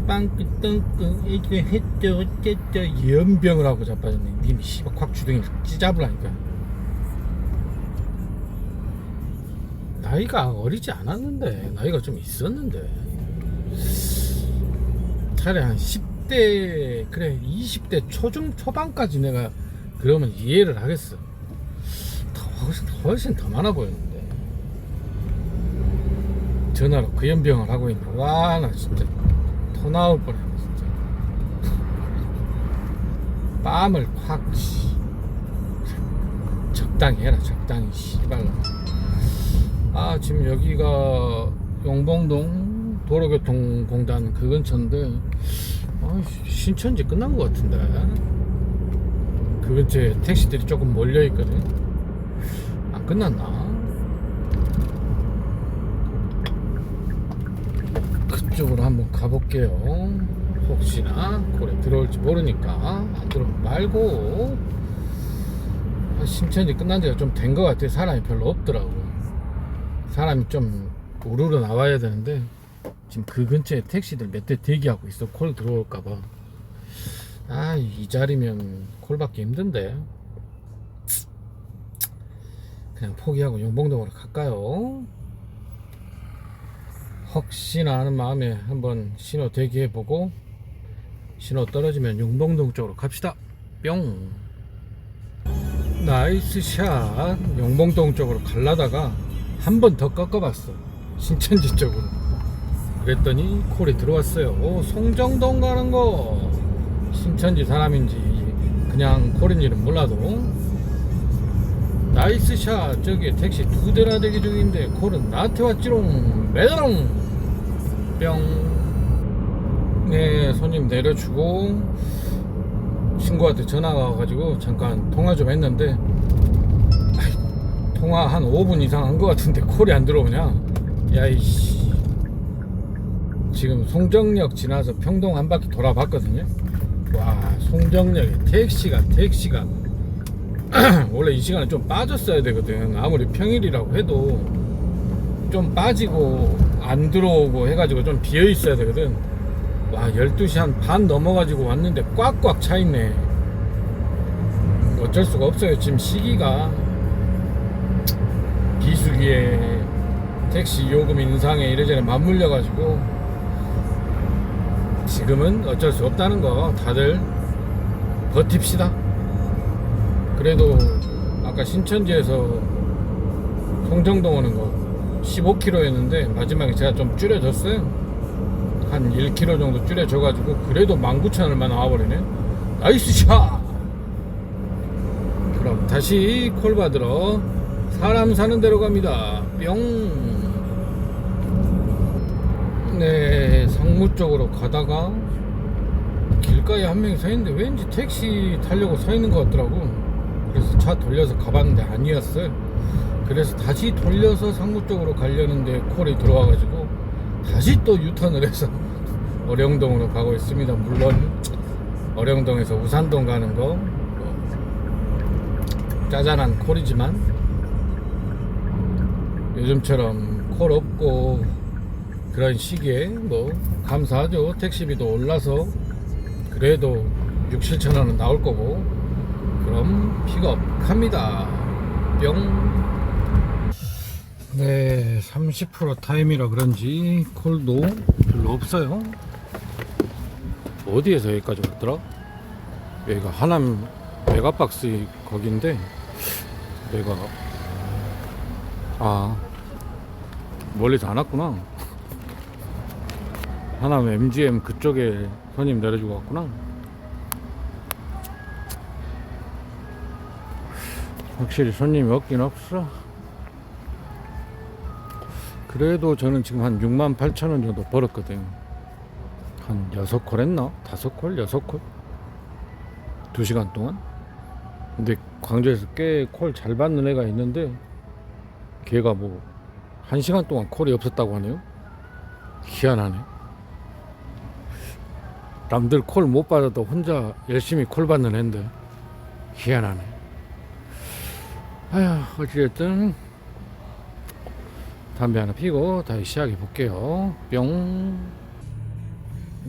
S1: 빵끄떡끄 이게 했죠 어쨌죠 연병을 하고 자빠졌네. 님이 씨발 콱 주둥이를 찢어버라니까. 나이가 어리지 않았는데 나이가 좀 있었는데 차라리 한 10대 그래 20대 초반까지 내가 그러면 이해를 하겠어. 훨씬 더 많아 보였는데 전화로 그 연병을 하고 있네. 와, 나 진짜 토 나올 뻔했네 진짜. 뺨을 확 적당히 해라 적당히 씨발라. 지금 여기가 용봉동 도로교통공단 그 근처인데 신천지 끝난 것 같은데 그 근처에 택시들이 조금 몰려있거든. 안 끝났나? 그쪽으로 한번 가볼게요. 혹시나 콜에 들어올지 모르니까 안 들어오면 말고. 신천지 끝난 지가 좀 된 것 같아. 사람이 별로 없더라고. 사람이 좀 우르르 나와야 되는데 지금 그 근처에 택시들 몇 대 대기하고 있어. 콜 들어올까봐. 이 자리면 콜 받기 힘든데 그냥 포기하고 용봉동으로 갈까요? 혹시나 하는 마음에 한번 신호 대기해보고 신호 떨어지면 용봉동 쪽으로 갑시다. 뿅. 나이스 샷. 용봉동 쪽으로 갈라다가 한 번 더 꺾어봤어. 신천지 쪽으로. 그랬더니 콜이 들어왔어요. 송정동 가는 거. 신천지 사람인지 그냥 콜인지는 몰라도 나이스 샷. 저기 택시 2대나 대기 중인데 콜은 나한테 왔지롱. 매드롱. 뿅. 네, 손님 내려주고 친구한테 전화가 와가지고 잠깐 통화 좀 했는데 통화 한 5분 이상 한 것 같은데 콜이 안 들어오냐. 야이씨. 지금 송정역 지나서 평동 한 바퀴 돌아봤거든요. 와, 송정역에 택시가 원래 이 시간에 좀 빠졌어야 되거든. 아무리 평일이라고 해도 좀 빠지고 안 들어오고 해가지고 좀 비어 있어야 되거든. 와, 12시 한 반 넘어가지고 왔는데 꽉꽉 차있네. 어쩔 수가 없어요. 지금 시기가 비수기에 택시 요금 인상에 이래저래 맞물려가지고 지금은 어쩔 수 없다는 거 다들 버팁시다. 그래도 아까 신천지에서 송정동 오는 거 15km였는데 마지막에 제가 좀 줄여줬어요. 한 1km 정도 줄여줘가지고 그래도 19,000원만 나와버리네. 나이스 샷. 그럼 다시 콜 받으러 사람 사는 데로 갑니다. 뿅. 네, 상무 쪽으로 가다가 길 길가에 한 명이 서 있는데 왠지 택시 타려고 서 있는 것 같더라고. 그래서 차 돌려서 가봤는데 아니었어요. 그래서 다시 돌려서 상무 쪽으로 가려는데 콜이 들어와가지고 다시 또 유턴을 해서 어령동으로 가고 있습니다. 물론 어령동에서 우산동 가는 거 짜잘한 콜이지만 요즘처럼 콜 없고 그런 시기에 뭐 감사하죠. 택시비도 올라서 그래도 6-7천원은 나올 거고. 그럼 픽업합니다. 뿅. 네, 30% 타임이라 그런지 콜도 별로 없어요. 어디에서 여기까지 왔더라? 여기가 하남 메가박스 거긴데 내가 멀리서 안 왔구나. 하남 MGM 그쪽에 손님 내려주고 왔구나. 확실히 손님이 없긴 없어. 그래도 저는 지금 한 68,000원 정도 벌었거든. 한 6콜 했나? 5콜? 6콜? 2시간 동안? 근데 광주에서 꽤 콜 잘 받는 애가 있는데 걔가 뭐 1시간 동안 콜이 없었다고 하네요. 희한하네. 남들 콜 못 받아도 혼자 열심히 콜 받는 애인데 희한하네. 아휴, 어찌됐든 담배 하나 피고 다시 시작해 볼게요. 뿅.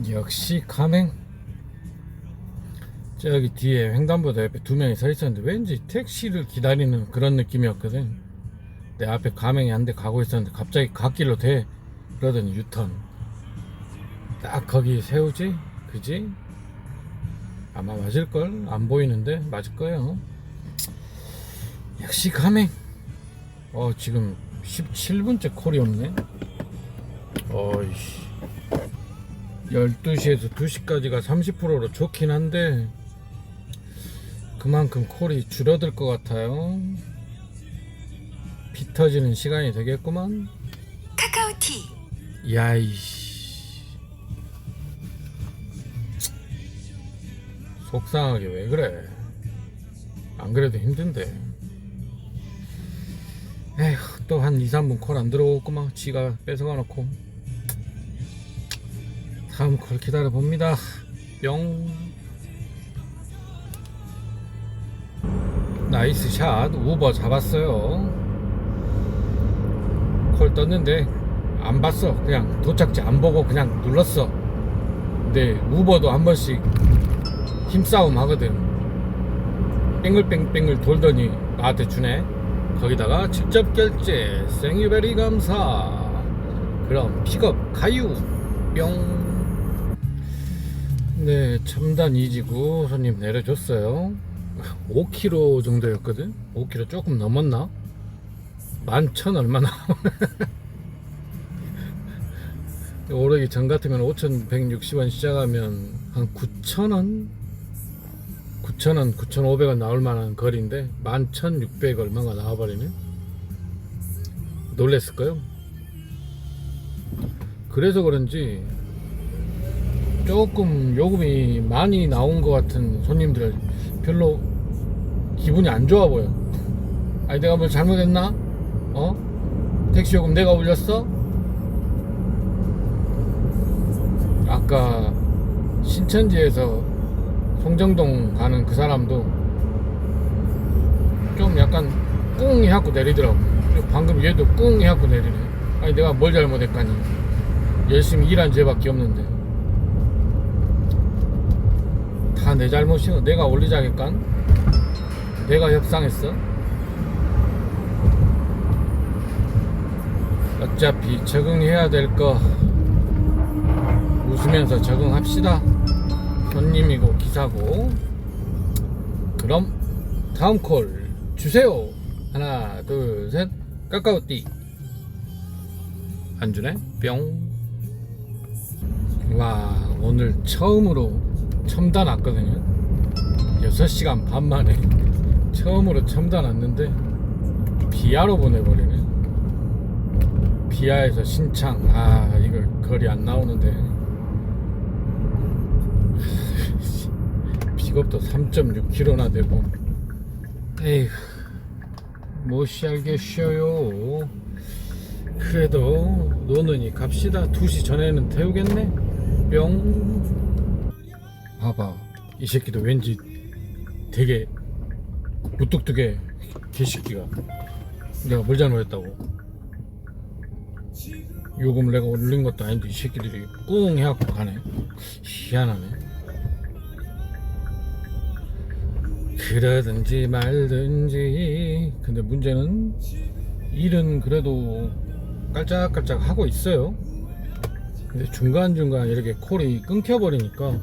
S1: 역시 가맹. 저기 뒤에 횡단보도 옆에 2명이 서 있었는데 왠지 택시를 기다리는 그런 느낌이었거든. 내 앞에 가맹이 한 대 가고 있었는데 갑자기 갓길로 돼. 그러더니 유턴. 딱 거기 세우지? 그지? 아마 맞을걸? 안 보이는데 맞을 거예요. 역시 가맹. 지금 17분째 콜이 없네. 어이씨. 12시에서 2시까지가 30%로 좋긴 한데 그만큼 콜이 줄어들 것 같아요. 피 터지는 시간이 되겠구만.
S2: 카카오티.
S1: 야이씨. 속상하게 왜 그래. 안 그래도 힘든데. 에휴, 또 한 2-3분 콜 안 들어오구만. 지가 뺏어가 놓고. 다음 콜 기다려 봅니다. 뿅. 나이스 샷. 우버 잡았어요. 콜 떴는데 안 봤어. 그냥 도착지 안 보고 그냥 눌렀어. 근데 우버도 한 번씩 힘싸움 하거든. 뺑글뺑글 돌더니 나한테 주네. 거기다가 직접 결제 생유베리 감사. 그럼 픽업 가유. 뿅. 네, 첨단 이지구 손님 내려줬어요. 5km 정도였거든. 5km 조금 넘었나? 11,000 얼마나. 오르기 전 같으면 5,160원 시작하면 한 9,000원? 9,000원, 9,500원 나올 만한 거리인데 11,600 얼마가 나와버리네. 놀랬을까요? 그래서 그런지 조금 요금이 많이 나온 것 같은 손님들 별로 기분이 안 좋아 보여. 아니 내가 뭘 잘못했나? 택시 요금 내가 올렸어? 아까 신천지에서 송정동 가는 그 사람도 좀 약간 꿍 해갖고 내리더라고. 방금 얘도 꿍 해갖고 내리네. 아니 내가 뭘 잘못했까니. 열심히 일한 죄밖에 없는데 다 내 잘못이야. 내가 올리자니깐 내가 협상했어. 어차피 적응해야 될 거 웃으면서 적응합시다. 손님이고 기사고. 그럼 다음 콜 주세요. 하나 둘 셋. 까까오띠. 안 주네. 뿅. 와, 오늘 처음으로 첨단 왔거든요. 6시간 반 만에 처음으로 첨단 왔는데 비아로 보내버리네. 비아에서 신창. 이거 거리 안 나오는데 픽업도 3.6kg나 되고 에휴 못이 알겠어요. 그래도 노는이 갑시다. 2시 전에는 태우겠네. 뿅. 봐봐 이 새끼도 왠지 되게 무뚝뚝해. 개새끼가 내가 뭘 잘못했다고. 요금 내가 올린 것도 아닌데 이 새끼들이 꿍 해갖고 가네. 희한하네. 그러든지 말든지. 근데 문제는 일은 그래도 깔짝깔짝 하고 있어요. 근데 중간중간 이렇게 콜이 끊겨버리니까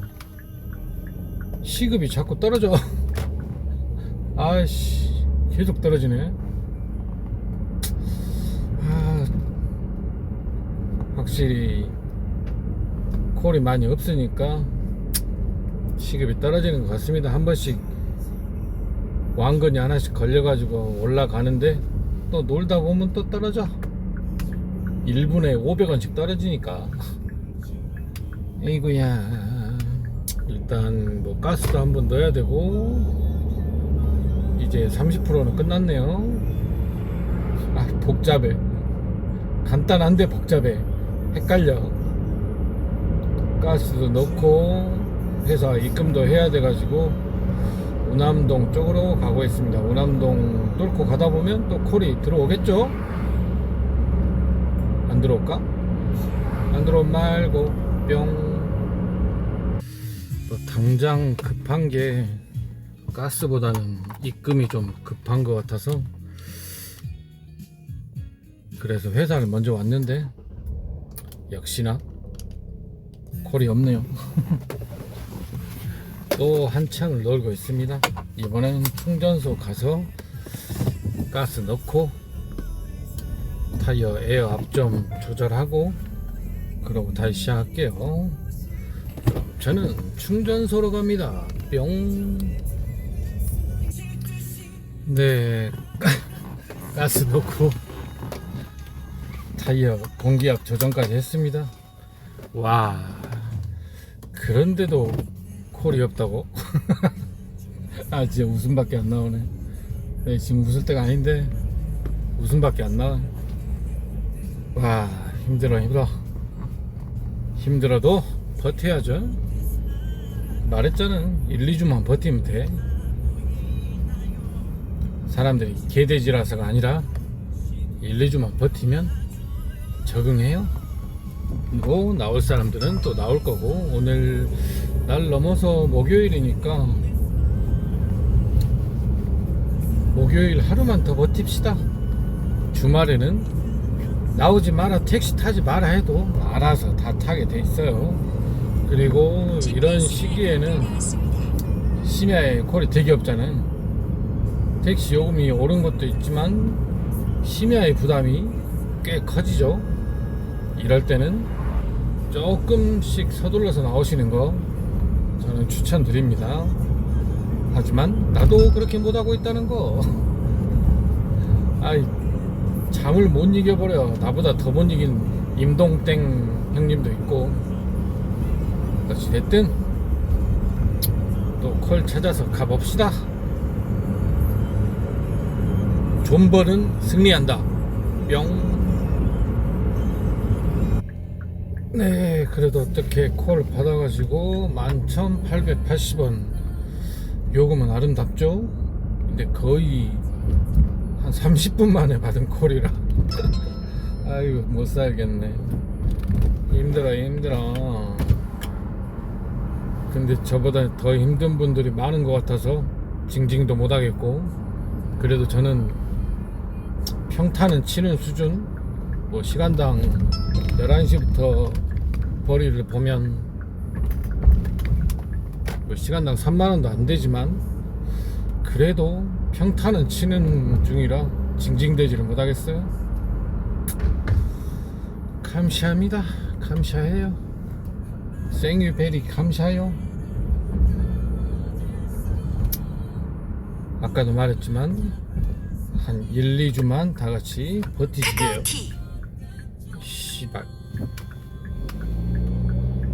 S1: 시급이 자꾸 떨어져. 아이씨 계속 떨어지네. 확실히 콜이 많이 없으니까 시급이 떨어지는 것 같습니다. 한 번씩 왕건이 하나씩 걸려가지고 올라가는데 또 놀다 보면 또 떨어져. 1분에 500원씩 떨어지니까. 에이구야. 일단 뭐 가스도 한번 넣어야 되고 이제 30%는 끝났네요. 아 복잡해. 간단한데 복잡해. 헷갈려. 가스도 넣고 회사 입금도 해야 돼가지고 우남동 쪽으로 가고 있습니다. 우남동 뚫고 가다 보면 또 콜이 들어오겠죠? 안 들어올까? 안 들어오면 말고 뿅. 또 당장 급한 게 가스보다는 입금이 좀 급한 것 같아서 그래서 회사를 먼저 왔는데 역시나 콜이 없네요. 또 한참을 놀고 있습니다. 이번엔 충전소 가서 가스 넣고 타이어 에어 앞 좀 조절하고 그러고 다시 시작할게요. 그럼 저는 충전소로 갑니다. 뿅. 네 가스 넣고 타이어 공기압 조정까지 했습니다. 와 그런데도 콜이 없다고? 아 진짜 웃음밖에 안 나오네. 네, 지금 웃을 때가 아닌데 웃음밖에 안 나와. 와 힘들어. 힘들어도 버텨야죠. 말했잖아. 1, 2주만 버티면 돼. 사람들이 개돼지라서가 아니라 1, 2주만 버티면 적응해요. 그리고 나올 사람들은 또 나올 거고. 오늘 날 넘어서 목요일이니까 목요일 하루만 더 버팁시다. 주말에는 나오지 마라, 택시 타지 마라 해도 알아서 다 타게 돼 있어요. 그리고 이런 시기에는 심야에 콜이 되게 없잖아요. 택시 요금이 오른 것도 있지만 심야의 부담이 꽤 커지죠. 이럴 때는 조금씩 서둘러서 나오시는 거 저는 추천드립니다. 하지만 나도 그렇게 못하고 있다는 거. 아이 잠을 못 이겨버려. 나보다 더 못 이긴 임동땡 형님도 있고. 어찌됐든 또 콜 찾아서 가봅시다. 존버는 승리한다. 뿅. 네 그래도 어떻게 콜 받아가지고 11,880원 요금은 아름답죠. 근데 거의 한 30분 만에 받은 콜이라 아이고 못살겠네. 힘들어. 근데 저보다 더 힘든 분들이 많은 것 같아서 징징도 못하겠고. 그래도 저는 평타는 치는 수준. 뭐 시간당 11시부터 벌이를 보면 뭐 시간당 3만원도 안 되지만 그래도 평타는 치는 중이라 징징대지를 못하겠어요. 감사합니다. 감사해요. 생유베리 감사해요. 아까도 말했지만 한 1, 2주만 다같이 버티시게요. 씨발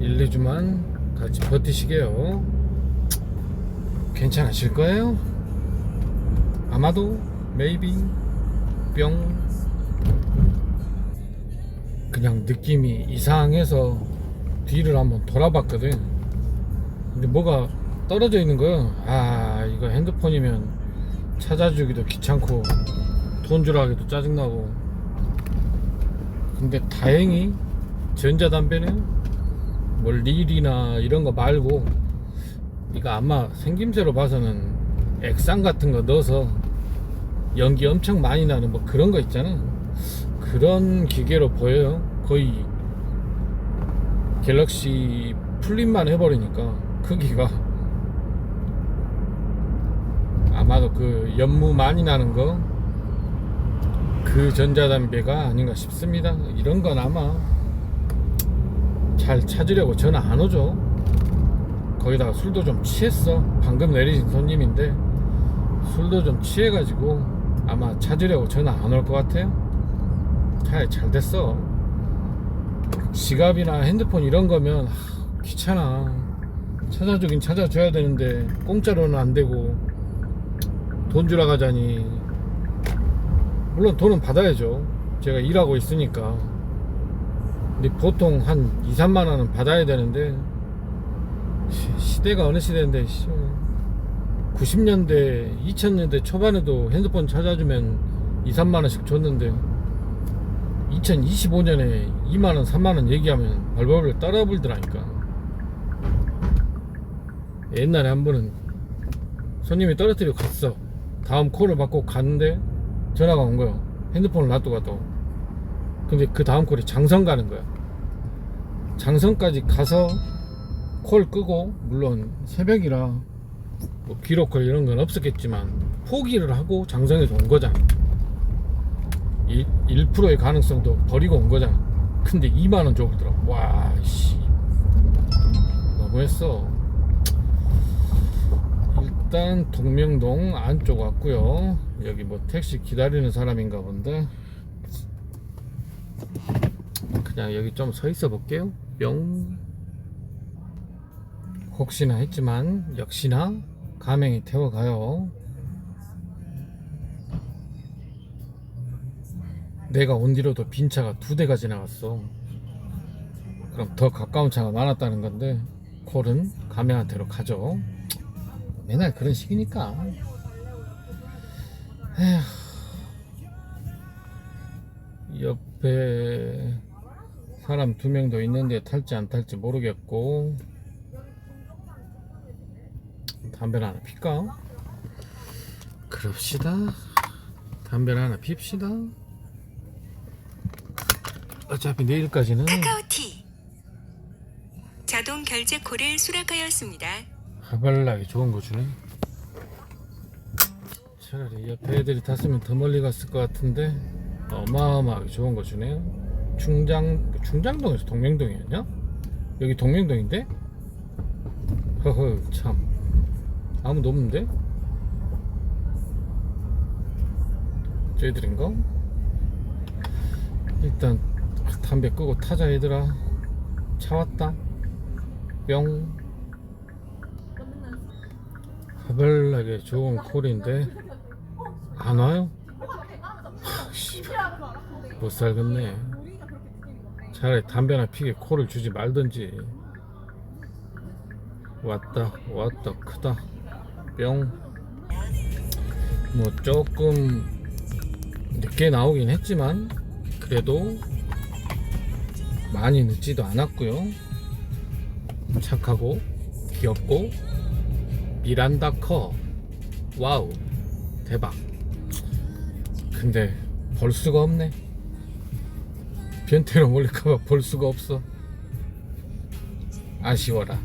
S1: 1, 2주만 같이 버티시게요. 괜찮으실 거예요. 아마도 maybe 뿅. 그냥 느낌이 이상해서 뒤를 한번 돌아봤거든. 근데 뭐가 떨어져 있는 거예요. 아, 이거 핸드폰이면 찾아주기도 귀찮고 돈 주라 하기도 짜증나고. 근데 다행히 전자담배는 뭐 릴이나 이런 거 말고 이거 아마 생김새로 봐서는 액상 같은 거 넣어서 연기 엄청 많이 나는 뭐 그런 거 있잖아. 그런 기계로 보여요. 거의 갤럭시 플립만 해버리니까 크기가 아마도 그 연무 많이 나는 거 그 전자담배가 아닌가 싶습니다. 이런 건 아마 잘 찾으려고 전화 안 오죠. 거기다가 술도 좀 취했어. 방금 내리신 손님인데 술도 좀 취해가지고 아마 찾으려고 전화 안 올 것 같아요. 차라리 잘 됐어. 지갑이나 핸드폰 이런 거면 귀찮아. 찾아주긴 찾아줘야 되는데 공짜로는 안 되고 돈 주러 가자니. 물론 돈은 받아야죠. 제가 일하고 있으니까. 근데 보통 한 2, 3만 원은 받아야 되는데 시대가 어느 시대인데 90년대 2000년대 초반에도 핸드폰 찾아주면 2, 3만 원씩 줬는데 2025년에 2만 원, 3만 원 얘기하면 벌벌 떨어불더라니까. 옛날에 한 번은 손님이 떨어뜨리고 갔어. 다음 콜을 받고 갔는데 전화가 온 거야. 핸드폰을 놔두고 가도. 근데 그 다음 콜이 장성 가는 거야. 장성까지 가서 콜 끄고, 물론 새벽이라 뭐 기록콜 이런 건 없었겠지만 포기를 하고 장성에서 온 거잖아. 1%의 가능성도 버리고 온 거잖아. 근데 2만원 줘보더라. 와, 씨, 너무했어. 일단 동명동 안쪽 왔고요. 여기 뭐 택시 기다리는 사람인가 본데 그냥 여기 좀 서 있어 볼게요. 뿅. 혹시나 했지만 역시나 가맹이 태워가요. 내가 온 뒤로도 빈 차가 2대가 지나갔어. 그럼 더 가까운 차가 많았다는 건데 콜은 가맹한테로 가죠. 맨날 그런 식이니까. 에휴. 옆에 사람 2명도 있는데 탈지 안 탈지 모르겠고. 담배를 하나 필까? 그럽시다. 담배를 하나 핍시다. 어차피 내일까지는
S3: 카카오티 자동 결제 콜을 수락하였습니다.
S1: 하발나게 좋은 거 주네. 차라리 옆에 애들이 탔으면 더 멀리 갔을 것 같은데 어마어마하게 좋은 거 주네요. 충장동에서 동명동이었냐? 여기 동명동인데? 허허, 참 아무도 없는데? 쟤들인가? 일단 담배 끄고 타자. 얘들아, 차 왔다. 뿅. 하발나게 좋은 콜인데 안 와요? 못 살겠네. 차라리 담배나 피게 콜을 주지 말던지. 왔다 크다. 뿅. 뭐 조금 늦게 나오긴 했지만 그래도 많이 늦지도 않았고요. 착하고 귀엽고 미란다 커. 와우, 대박. 근데 볼 수가 없네. 변태로 몰릴까봐 볼 수가 없어. 아쉬워라.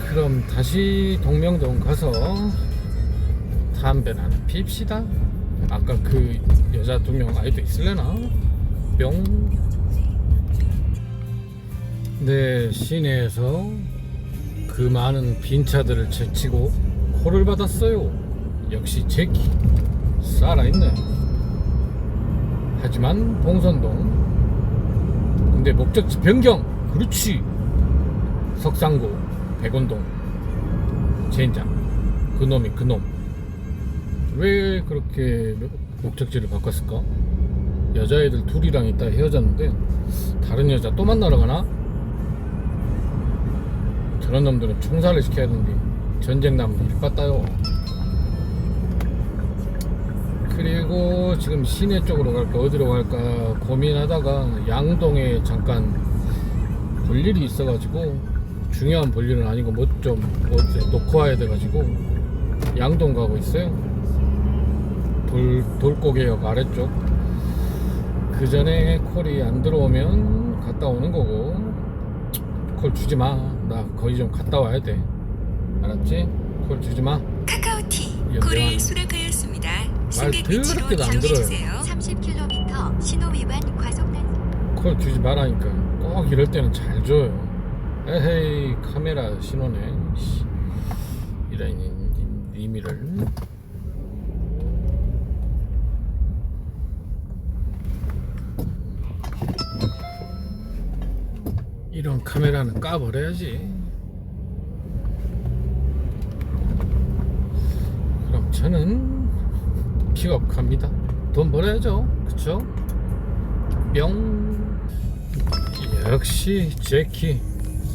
S1: 그럼 다시 동명동 가서 담배나 하나 핍시다. 아까 그 여자 2명 아이도 있을래나? 뿅. 네, 시내에서 그 많은 빈 차들을 제치고 콜을 받았어요. 역시 제키 살아있네. 하지만 봉선동. 근데 목적지 변경. 그렇지. 석상구 백원동. 젠장. 그놈이 그놈. 왜 그렇게 목적지를 바꿨을까? 여자애들 둘이랑 있다 헤어졌는데 다른 여자 또 만나러 가나? 저런 놈들은 총살을 시켜야 되는데 전쟁 나면 일 봤다요. 그리고 지금 시내 쪽으로 갈까 어디로 갈까 고민하다가 양동에 잠깐 볼 일이 있어가지고, 중요한 볼 일은 아니고 뭐 좀 놓고 와야 돼가지고 양동 가고 있어요. 돌고개역 아래쪽. 그 전에 콜이 안 들어오면 갔다 오는 거고. 콜 주지마. 나 거기 좀 갔다 와야 돼. 알았지? 콜 주지마.
S3: 카카오티
S1: 연대왕.
S3: 콜이 수락하였습니다.
S1: 말 더럽게도 안 들어요.
S3: 이용해주세요.
S2: 30km 신호 위반 과속단.
S1: 콜 주지 말라니까. 꼭 이럴 때는 잘 줘요. 에헤이, 카메라 신호네. 이런 의미를. 이런 카메라는 까버려야지. 그럼 저는 기업갑니다. 돈 벌어야죠. 그쵸? 뿅. 역시 제키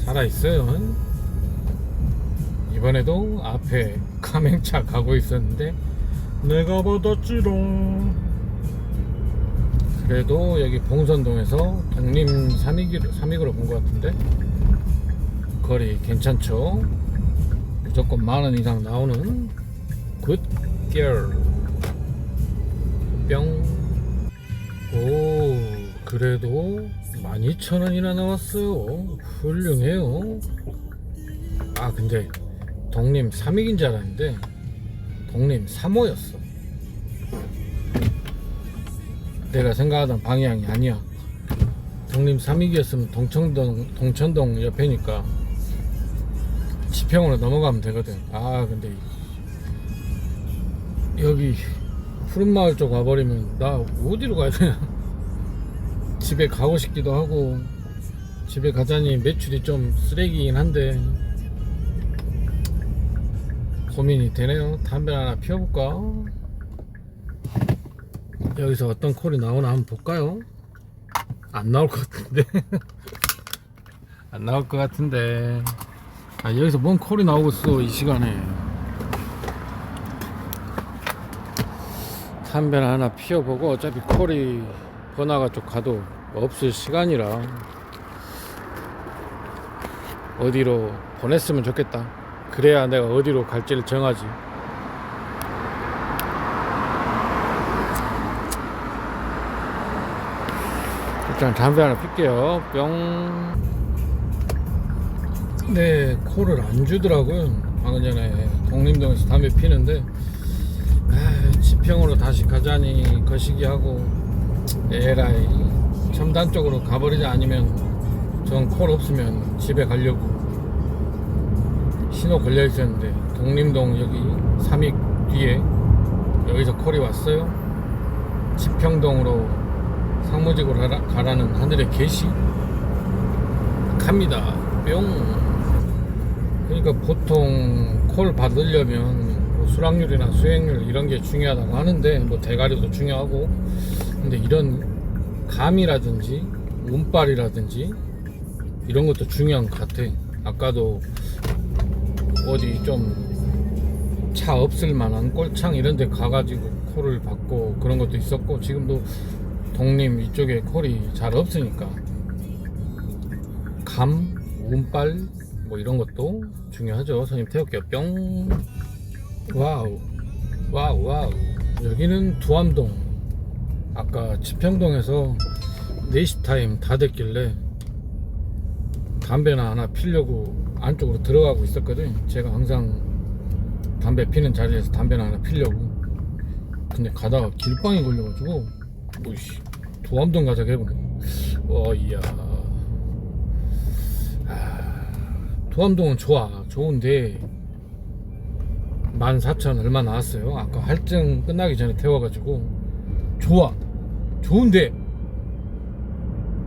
S1: 살아있어요. 이번에도 앞에 가맹차 가고 있었는데 내가 받았지롱. 그래도 여기 봉선동에서 독림 삼익으로 본 것 같은데 거리 괜찮죠? 무조건 10,000원 이상 나오는 굿결. 뿅. 오, 그래도 12,000원이나 나왔어요. 훌륭해요. 아, 근데 독림 3익인 줄 알았는데 독림 3호였어. 내가 생각하던 방향이 아니야. 독림 3익이었으면 동천동 옆에니까 지평으로 넘어가면 되거든. 아, 근데 여기 푸른마을 쪽 와버리면 나 어디로 가야 되냐. 집에 가고 싶기도 하고 집에 가자니 매출이 좀 쓰레기긴 한데 고민이 되네요. 담배 하나 피워볼까? 여기서 어떤 콜이 나오나 한번 볼까요? 안 나올 것 같은데. 안 나올 것 같은데. 아, 여기서 뭔 콜이 나오고 있어 이 시간에. 담배를 하나 피워보고 어차피 콜이 번화가 쪽 가도 없을 시간이라 어디로 보냈으면 좋겠다. 그래야 내가 어디로 갈지를 정하지. 일단 담배 하나 필게요. 뿅. 네, 콜을 안 주더라고요. 방금 전에 독림동에서 담배 피는데 지평으로 다시 가자니 거시기하고 에라이 첨단 쪽으로 가버리자. 아니면 전 콜 없으면 집에 가려고 신호 걸려 있었는데 독림동 여기 삼익 뒤에 여기서 콜이 왔어요. 지평동으로 상무직으로 가라는 하늘의 계시 갑니다. 뿅. 그러니까 보통 콜 받으려면 뭐 수락률이나 수행률 이런 게 중요하다고 하는데 뭐 대가리도 중요하고, 근데 이런 감이라든지 운빨이라든지 이런 것도 중요한 것 같아. 아까도 어디 좀 차 없을 만한 꼴창 이런 데 가가지고 콜을 받고 그런 것도 있었고, 지금도 독림 이쪽에 콜이 잘 없으니까 감, 운빨 뭐 이런 것도 중요하죠. 선생님 태울게요. 뿅. 와우 와우 와우. 여기는 두암동. 아까 지평동에서 4시 타임 다 됐길래 담배나 하나 피려고 안쪽으로 들어가고 있었거든. 제가 항상 담배 피는 자리에서 담배나 하나 피려고. 근데 가다가 길빵이 걸려가지고 오이씨 두암동 가자고 해보네. 이야. 두암동은 좋은데 14,000 얼마 나왔어요. 아까 할증 끝나기 전에 태워가지고. 좋은데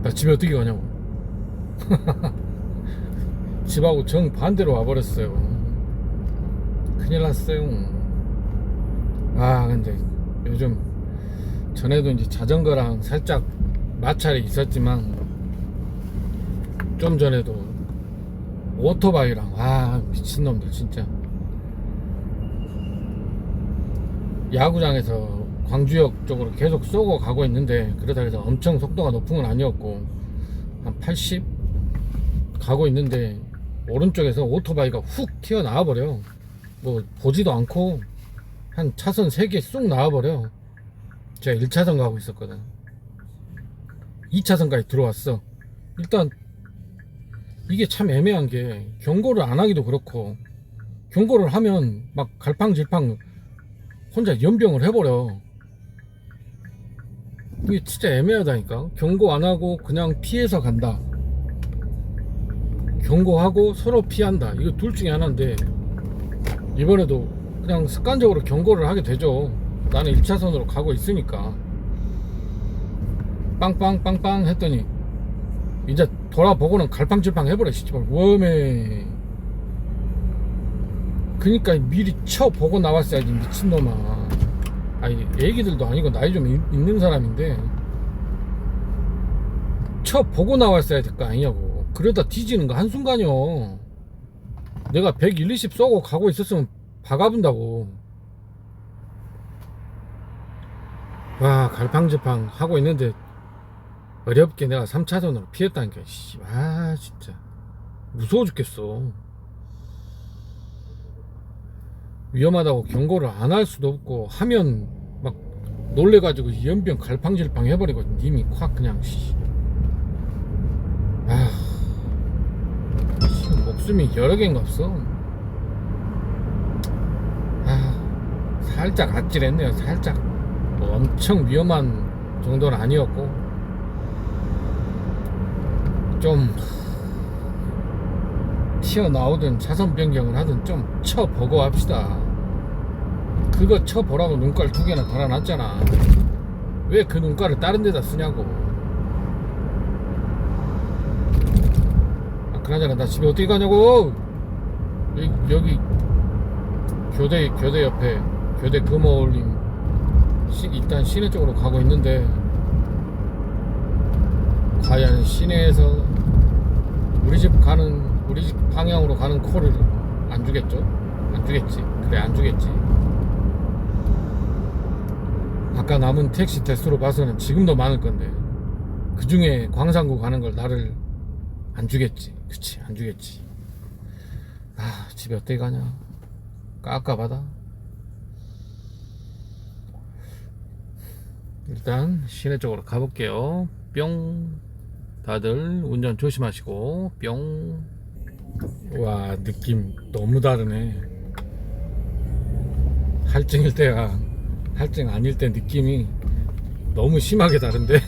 S1: 나 집에 어떻게 가냐고. 집하고 정 반대로 와버렸어요. 큰일 났어요. 아 근데 요즘 전에도 이제 자전거랑 살짝 마찰이 있었지만 좀 전에도 오토바이랑 와 미친놈들 진짜 야구장에서 광주역 쪽으로 계속 쏘고 가고 있는데 그러다 해서 엄청 속도가 높은 건 아니었고 한 80 가고 있는데 오른쪽에서 오토바이가 훅 튀어나와 버려. 뭐 보지도 않고 한 차선 3개 쑥 나와버려. 제가 1차선 가고 있었거든. 2차선까지 들어왔어. 일단 이게 참 애매한 게 경고를 안 하기도 그렇고 경고를 하면 막 갈팡질팡 혼자 연병을 해버려. 이게 진짜 애매하다니까. 경고 안 하고 그냥 피해서 간다, 경고하고 서로 피한다, 이거 둘 중에 하나인데 이번에도 그냥 습관적으로 경고를 하게 되죠. 나는 1차선으로 가고 있으니까. 빵빵빵빵 했더니 이제 돌아보고는 갈팡질팡 해버려. 씨발 웜에. 그니까 미리 쳐보고 나왔어야지 미친놈아. 아니 애기들도 아니고 나이 좀 있는 사람인데 쳐보고 나왔어야 될 거 아니냐고. 그러다 뒤지는 거 한순간이요. 내가 120 쏘고 가고 있었으면 박아본다고. 와 갈팡질팡 하고 있는데 어렵게 내가 3차선으로 피했다니까. 아 진짜 무서워 죽겠어. 위험하다고 경고를 안 할 수도 없고 하면 막 놀래가지고 연병 갈팡질팡 해버리고 님이 콱 그냥 아 목숨이 여러 개인가 없어. 아 살짝 아찔했네요. 살짝 뭐 엄청 위험한 정도는 아니었고 좀 튀어나오든 차선 변경을 하든 좀 쳐보고 합시다. 그거 쳐보라고 눈깔 2개나 달아놨잖아. 왜 그 눈깔을 다른 데다 쓰냐고. 아 그나저나 나 집에 어떻게 가냐고. 여기 교대 옆에 교대 금어올림 일단 시내 쪽으로 가고 있는데 과연 시내에서 우리 집 방향으로 가는 콜을 안 주겠죠? 안 주겠지. 그래 안 주겠지. 아까 남은 택시 대수로 봐서는 지금도 많을 건데 그 중에 광산구 가는 걸 나를 안 주겠지. 그치 안 주겠지. 아 집에 어떻게 가냐. 깝깝하다. 일단 시내 쪽으로 가볼게요. 뿅. 다들 운전 조심하시고 뿅. 와 느낌 너무 다르네. 할증일 때가 할증 아닐 때 느낌이 너무 심하게 다른데.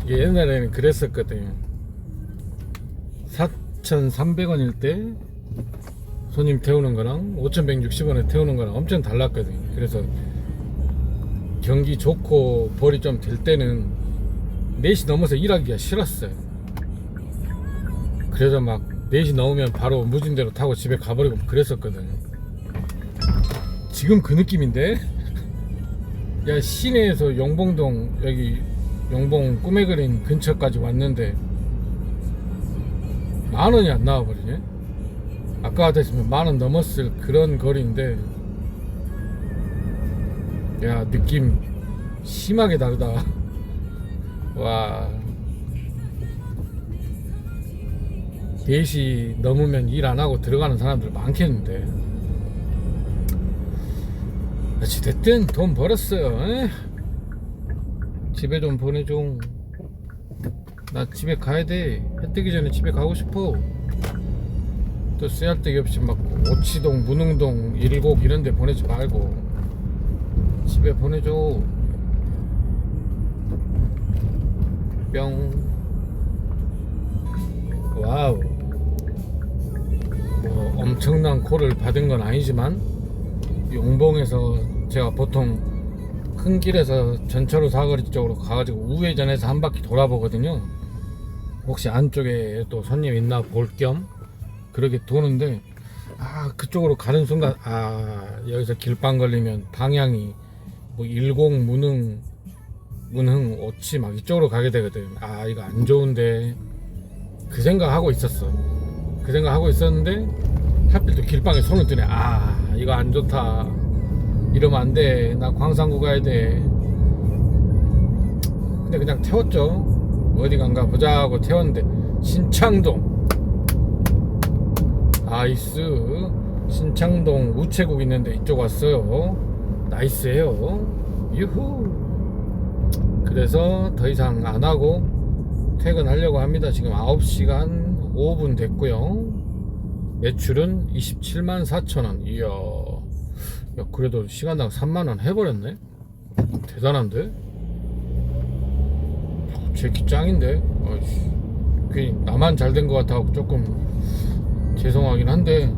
S1: 이게 옛날에는 그랬었거든요. 4,300원일 때 손님 태우는 거랑 5,160원에 태우는 거랑 엄청 달랐거든요. 그래서 경기 좋고 벌이 좀 될 때는 4시 넘어서 일하기가 싫었어요. 그래서 막 4시 넘으면 바로 무진대로 타고 집에 가버리고 그랬었거든요. 지금 그 느낌인데. 야 시내에서 용봉동 여기 용봉 꿈에 그린 근처까지 왔는데 10,000원이 안 나와버리네. 아까 같았으면 10,000원 넘었을 그런 거리인데 야 느낌 심하게 다르다. 와 4시 넘으면 일 안하고 들어가는 사람들 많겠는데 어찌됐든 돈 벌었어요. 에? 집에 좀 보내줘. 나 집에 가야돼. 해 뜨기 전에 집에 가고 싶어. 또 쓰잘데기 없이 막 오치동 문흥동 일곡 이런데 보내지 말고 집에 보내줘. 뿅. 와우. 뭐 엄청난 콜을 받은 건 아니지만 용봉에서 제가 보통 큰 길에서 전철로 사거리 쪽으로 가가지고 우회전해서 한 바퀴 돌아보거든요. 혹시 안쪽에 또 손님 있나 볼 겸 그렇게 도는데 그쪽으로 가는 순간 여기서 길빵 걸리면 방향이 뭐 일공 문흥 오치 막 이쪽으로 가게 되거든. 이거 안 좋은데 그 생각하고 있었어. 그 생각하고 있었는데 하필 또 길빵에 손을 드네. 이거 안 좋다. 이러면 안 돼. 나 광산구 가야 돼. 근데 그냥 태웠죠. 어디 간가 보자 하고 태웠는데 신창동 나이스. 신창동 우체국 있는데 이쪽 왔어요. 나이스해요. 유후. 그래서 더 이상 안 하고 퇴근하려고 합니다. 지금 9시간 5분 됐고요. 매출은 27만 4천원. 이야, 야, 그래도 시간당 3만원 해버렸네. 대단한데? 제키 짱인데? 괜히 나만 잘 된 것 같아 조금 죄송하긴 한데,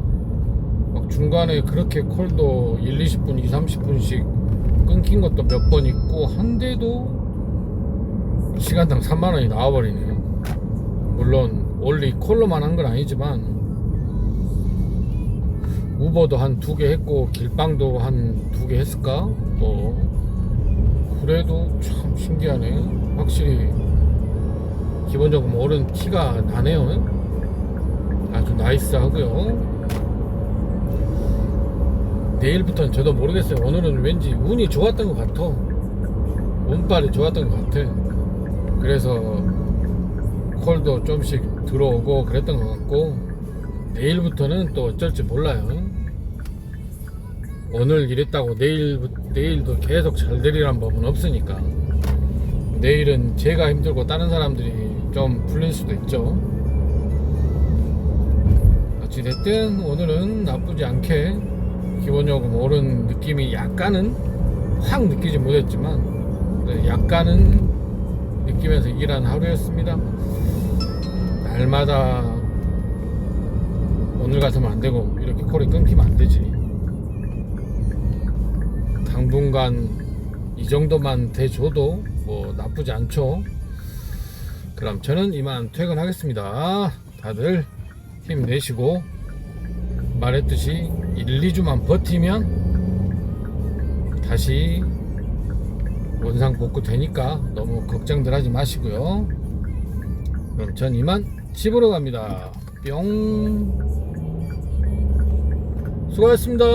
S1: 막 중간에 그렇게 콜도 1, 20분, 2, 30분씩 끊긴 것도 몇 번 있고 한데도 시간당 3만원이 나와버리네요. 물론 원리 콜로만 한 건 아니지만 우버도 한 2개 했고 길빵도 한 2개 했을까? 그래도 참 신기하네. 확실히 기본적으로 오른 티가 나네요. 아주 나이스하고요. 내일부터는 저도 모르겠어요. 오늘은 왠지 운이 좋았던 것 같아. 운빨이 좋았던 것 같아. 그래서 콜도 좀씩 들어오고 그랬던 것 같고, 내일부터는 또 어쩔지 몰라요. 오늘 이랬다고 내일도 계속 잘 되리란 법은 없으니까. 내일은 제가 힘들고 다른 사람들이 좀 풀릴 수도 있죠. 어찌됐든 오늘은 나쁘지 않게 기본요금 오른 느낌이 약간은 확 느끼지 못했지만 약간은 느끼면서 일한 하루였습니다. 날마다 오늘 같으면 안 되고 이렇게 콜이 끊기면 안 되지. 당분간 이 정도만 돼줘도 뭐 나쁘지 않죠. 그럼 저는 이만 퇴근하겠습니다. 다들 힘내시고, 말했듯이 1, 2주만 버티면 다시 원상복구 되니까 너무 걱정들 하지 마시고요. 그럼 전 이만 집으로 갑니다. 뿅. 수고하셨습니다.